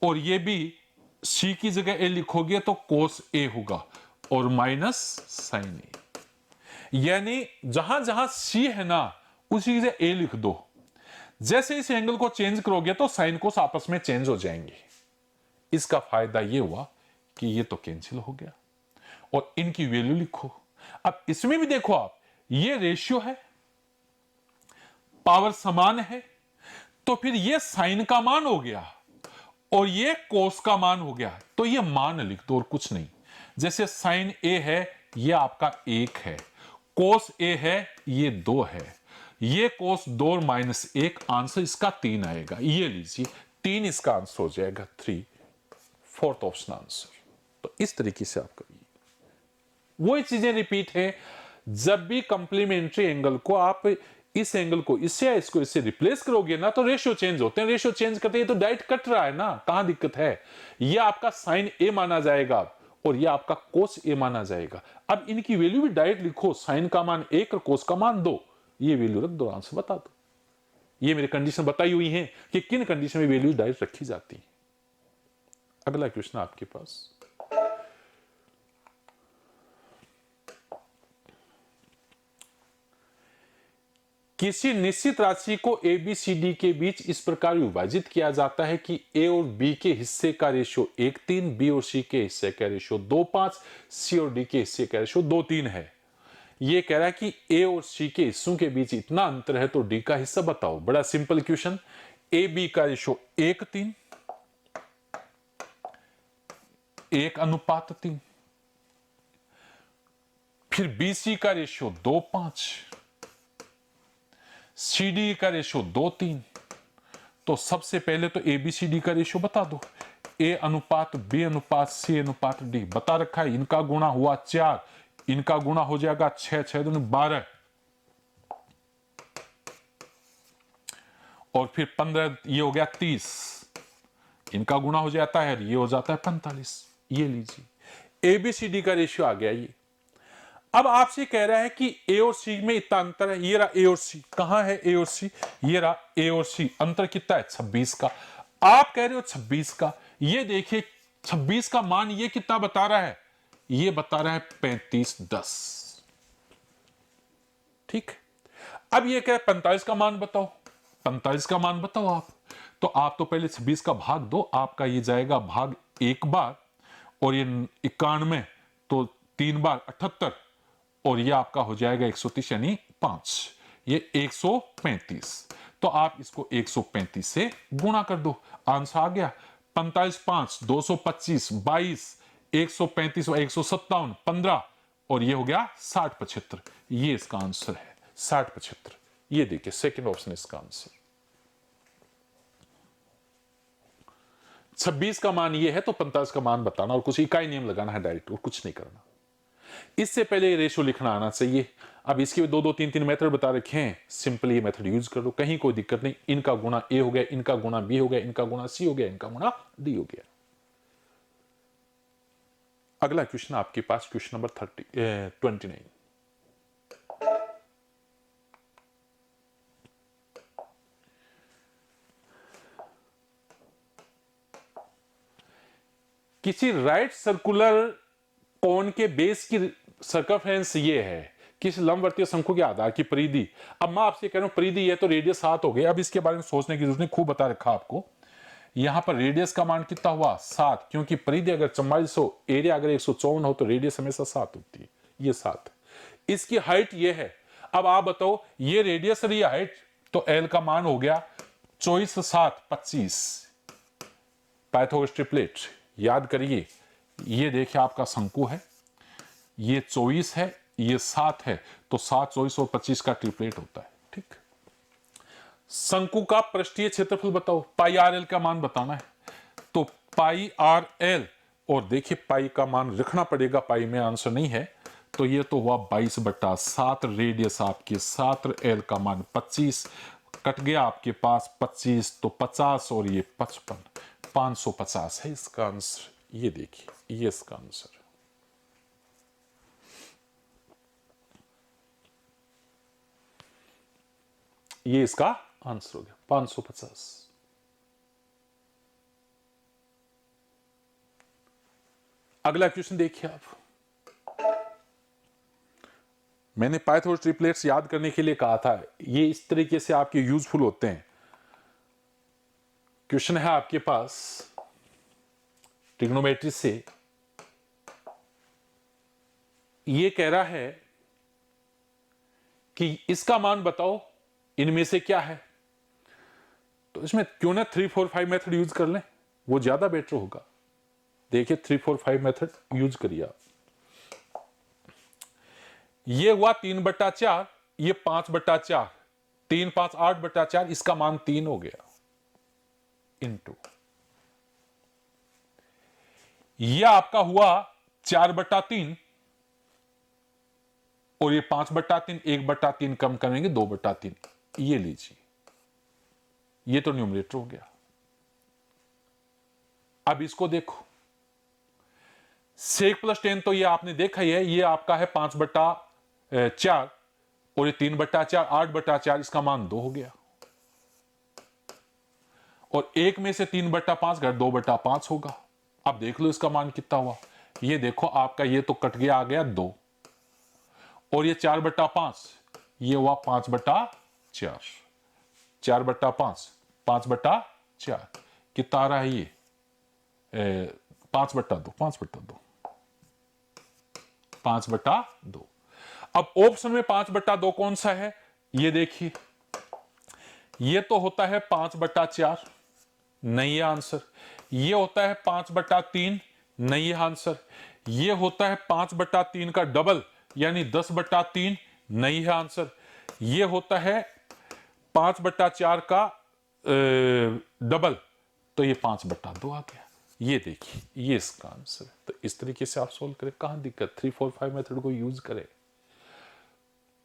और ये भी c की जगह a लिखोगे तो कोस a होगा, और माइनस साइन a। यानी जहां जहां c है ना, उसी जगह a लिख दो। जैसे इस एंगल को चेंज करोगे तो साइन कोस आपस में चेंज हो जाएंगे। इसका फायदा ये हुआ कि ये तो कैंसिल हो गया, और इनकी वैल्यू लिखो। अब इसमें भी देखो आप, ये रेशियो है, पावर समान है, तो फिर ये साइन का मान हो गया और ये कोस का मान हो गया, तो ये मान लिख दो और कुछ नहीं। जैसे साइन a है, ये आपका 1 है, कोस a है, ये 2 है, ये कोस 2 और माइनस 1, आंसर इसका 3 आएगा। ये लीजिए 3 इसका आंसर हो जाएगा, 3 4th ऑप्शन आंसर। तो इस तरीके से आप करिए। वही चीजें रिपीट है, जब भी कंप्लीमेंट्री एंगल को आप इस एंगल को इससे इसको इससे रिप्लेस करोगे ना, तो रेशियो चेंज होते हैं। रेशियो चेंज करते हैं तो डायरेक्ट कट रहा है ना, कहां दिक्कत है। ये आपका साइन ए माना जाएगा और ये आपका कोस ए माना जाएगा। अब इनकी वैल्यू भी डायरेक्ट लिखो, साइन का मान 1 और कोस का मान 2, ये वैल्यू रख दो, आंसर बता दो। ये मेरी कंडीशन बताई हुई है कि किन कंडीशन में वैल्यू डायरेक्ट रखी जाती है। अगला क्वेश्चन आपके पास, किसी निश्चित राशि को ए बी सी डी के बीच इस प्रकार विभाजित किया जाता है कि ए और बी के हिस्से का रेशियो 1:3, बी और सी के हिस्से का रेशियो 2:5, सी और डी के हिस्से का रेशियो 2:3 है। ये कह रहा है कि ए और सी के हिस्सों के बीच इतना अंतर है, तो डी का हिस्सा बताओ। बड़ा सिंपल क्वेश्चन, ए बी का रेशियो 1:3, 1:3, फिर बी सी का रेशियो 2:5, सी डी का रेशियो 2:3। तो सबसे पहले तो ए बी सी डी का रेशियो बता दो। ए अनुपात बी अनुपात सी अनुपात डी बता रखा है। इनका गुणा हुआ 4, इनका गुणा हो जाएगा 6, 6 दूनी 12, और फिर 15, ये हो गया 30, इनका गुणा हो जाता है, ये हो जाता है 45। ये लीजिए एबीसीडी का रेशियो आ गया ये। अब आपसे कह रहा है कि ए और सी में इतना अंतर है। ये रहा ए और सी, कहां है ए और सी, ये रहा ए और सी। अंतर कितना है 26 का। आप कह रहे हो 26 का, ये देखिए 26 का मान ये कितना बता रहा है, ये बता रहा है 35:10। ठीक, अब ये कह 45 का मान बताओ, 45 का मान बताओ आप। तो आप तो पहले 26 का भाग दो, आपका ये जाएगा भाग 1 बार, और ये 91 तो 3 बार 78, और ये आपका हो जाएगा 130 यानी 5, ये 135। तो आप इसको 135 से गुणा कर दो, आंसर आ गया 45 5 225 22 135 157 15, और ये हो गया 60 75। ये इसका आंसर है 60 75। ये देखिए सेकंड ऑप्शन इसका आंसर। 26 का मान ये है तो 45 का मान बताना, और कुछ इकाई नियम लगाना है डायरेक्ट, और कुछ नहीं करना। इससे पहले रेशो लिखना आना चाहिए। अब इसके 2 3 3 मेथड बता रखे हैं, सिंपली ये मेथड यूज कर लो, कहीं कोई दिक्कत नहीं। इनका गुणा ए हो गया, इनका गुणा बी हो गया, इनका गुणा सी हो गया, इनका गुणा डी हो गया। अगला क्वेश्चन आपके पास क्वेश्चन नंबर 29। किसी राइट सर्कुलर कोन के बेस की सर्कमफ्रेंस ये है, किसी लंबवर्तीय शंकु के आधार की परिधि। अब मैं आपसे कह रहा हूं परिधि है तो रेडियस 7 हो गया। अब इसके बारे में सोचने की जरूरत नहीं, खूब बता रखा आपको। यहां पर रेडियस का मान कितना हुआ 7, क्योंकि परिधि अगर 44 हो, एरिया अगर 154 हो, तो रेडियस हमेशा 7 होती है। ये 7, इसकी हाइट ये है। अब आप बताओ ये रेडियस और ये हाइट, तो एल का मान हो गया 24 7 25। पाइथागोरस ट्रिपलेट याद करिए। ये देखिए आपका शंकु है, ये 24 है, ये 7 है, तो 7, 24 और 25 का ट्रिपलेट होता है। ठीक, शंकु का पृष्ठीय क्षेत्रफल बताओ, पाई आर एल का मान बताना है। तो पाई आर एल, और देखिए पाई का मान रखना पड़ेगा, पाई में आंसर नहीं है, तो ये तो हुआ 22/7, रेडियस आपके 7, एल का मान 25, कट गया आपके पास 25, तो 50 और ये 55, 550 है इसका आंसर। ये देखिए, ये इसका आंसर। ये इसका आंसर हो गया 550। अगला क्वेश्चन देखिए आप। मैंने पाइथागोरस और ट्रिपलेट्स याद करने के लिए कहा था, ये इस तरीके से आपके यूजफुल होते हैं। क्वेश्चन है आपके पास ट्रिग्नोमेट्री से, ये कह रहा है कि इसका मान बताओ, इनमें से क्या है। तो इसमें क्यों ना 3, 4, 5 मेथड यूज कर लें, वो ज्यादा बेटर होगा। देखिए 3, 4, 5 मेथड यूज करिए आप। ये हुआ 3/4, ये 5/4, 3, 5, 8/4, इसका मान 3 हो गया, इंटू ये आपका हुआ 4/3, और ये 5/3, 1/3 कम करेंगे 2/3, ये लीजिए, ये तो न्यूमरेटर हो गया। अब इसको देखो, sec + 10 तो ये आपने देखा ही है, ये आपका है 5/4, और ये 3/4, 8/4, इसका मान 2 हो गया, और 1 में से 3/5 घट 2/5 होगा। अब देख लो इसका मान कितना हुआ, ये देखो आपका, ये तो कट गया, आ गया 2, और ये 4/5, ये हुआ 5/4, 4/5, 5/4, कितना आ रहा है ये 5/2, 5/2। अब ऑप्शन में 5/2 कौन सा है, ये देखिए, ये तो होता है 5/4, नहीं है आंसर। ये होता है 5/3, नहीं है आंसर। ये होता है 5/3 का डबल, यानी 10/3, नहीं है आंसर। ये होता है 5/4 का डबल, तो ये 5/2 आ गया। ये देखिए, ये इसका आंसर है। तो इस तरीके से आप सोल्व करें, कहां दिक्कत, 3, 4, 5 मेथड को यूज करें।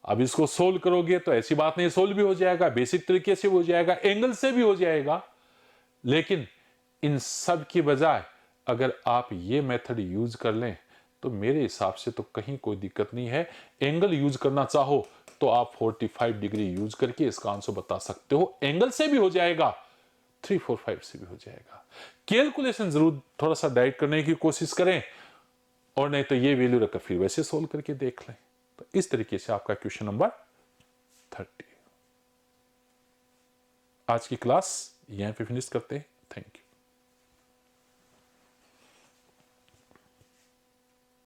अब इसको सोल्व करोगे तो ऐसी बात नहीं, सोल्व भी हो जाएगा, बेसिक तरीके से हो जाएगा, एंगल से भी हो जाएगा, लेकिन इन सब की बजाय अगर आप ये मेथड यूज कर लें तो मेरे हिसाब से तो कहीं कोई दिक्कत नहीं है। एंगल यूज करना चाहो तो आप 45 डिग्री यूज करके इसका आंसर बता सकते हो, एंगल से भी हो जाएगा, 3, 4, 5 से भी हो जाएगा। कैलकुलेशन जरूर थोड़ा सा डाइट करने की कोशिश करें, और नहीं तो ये वैल्यू रखकर फिर वैसे सोल्व करके देख लें। तो इस तरीके से आपका क्वेश्चन नंबर 30। आज की क्लास यहीं पे फिनिश करते हैं। Thank you.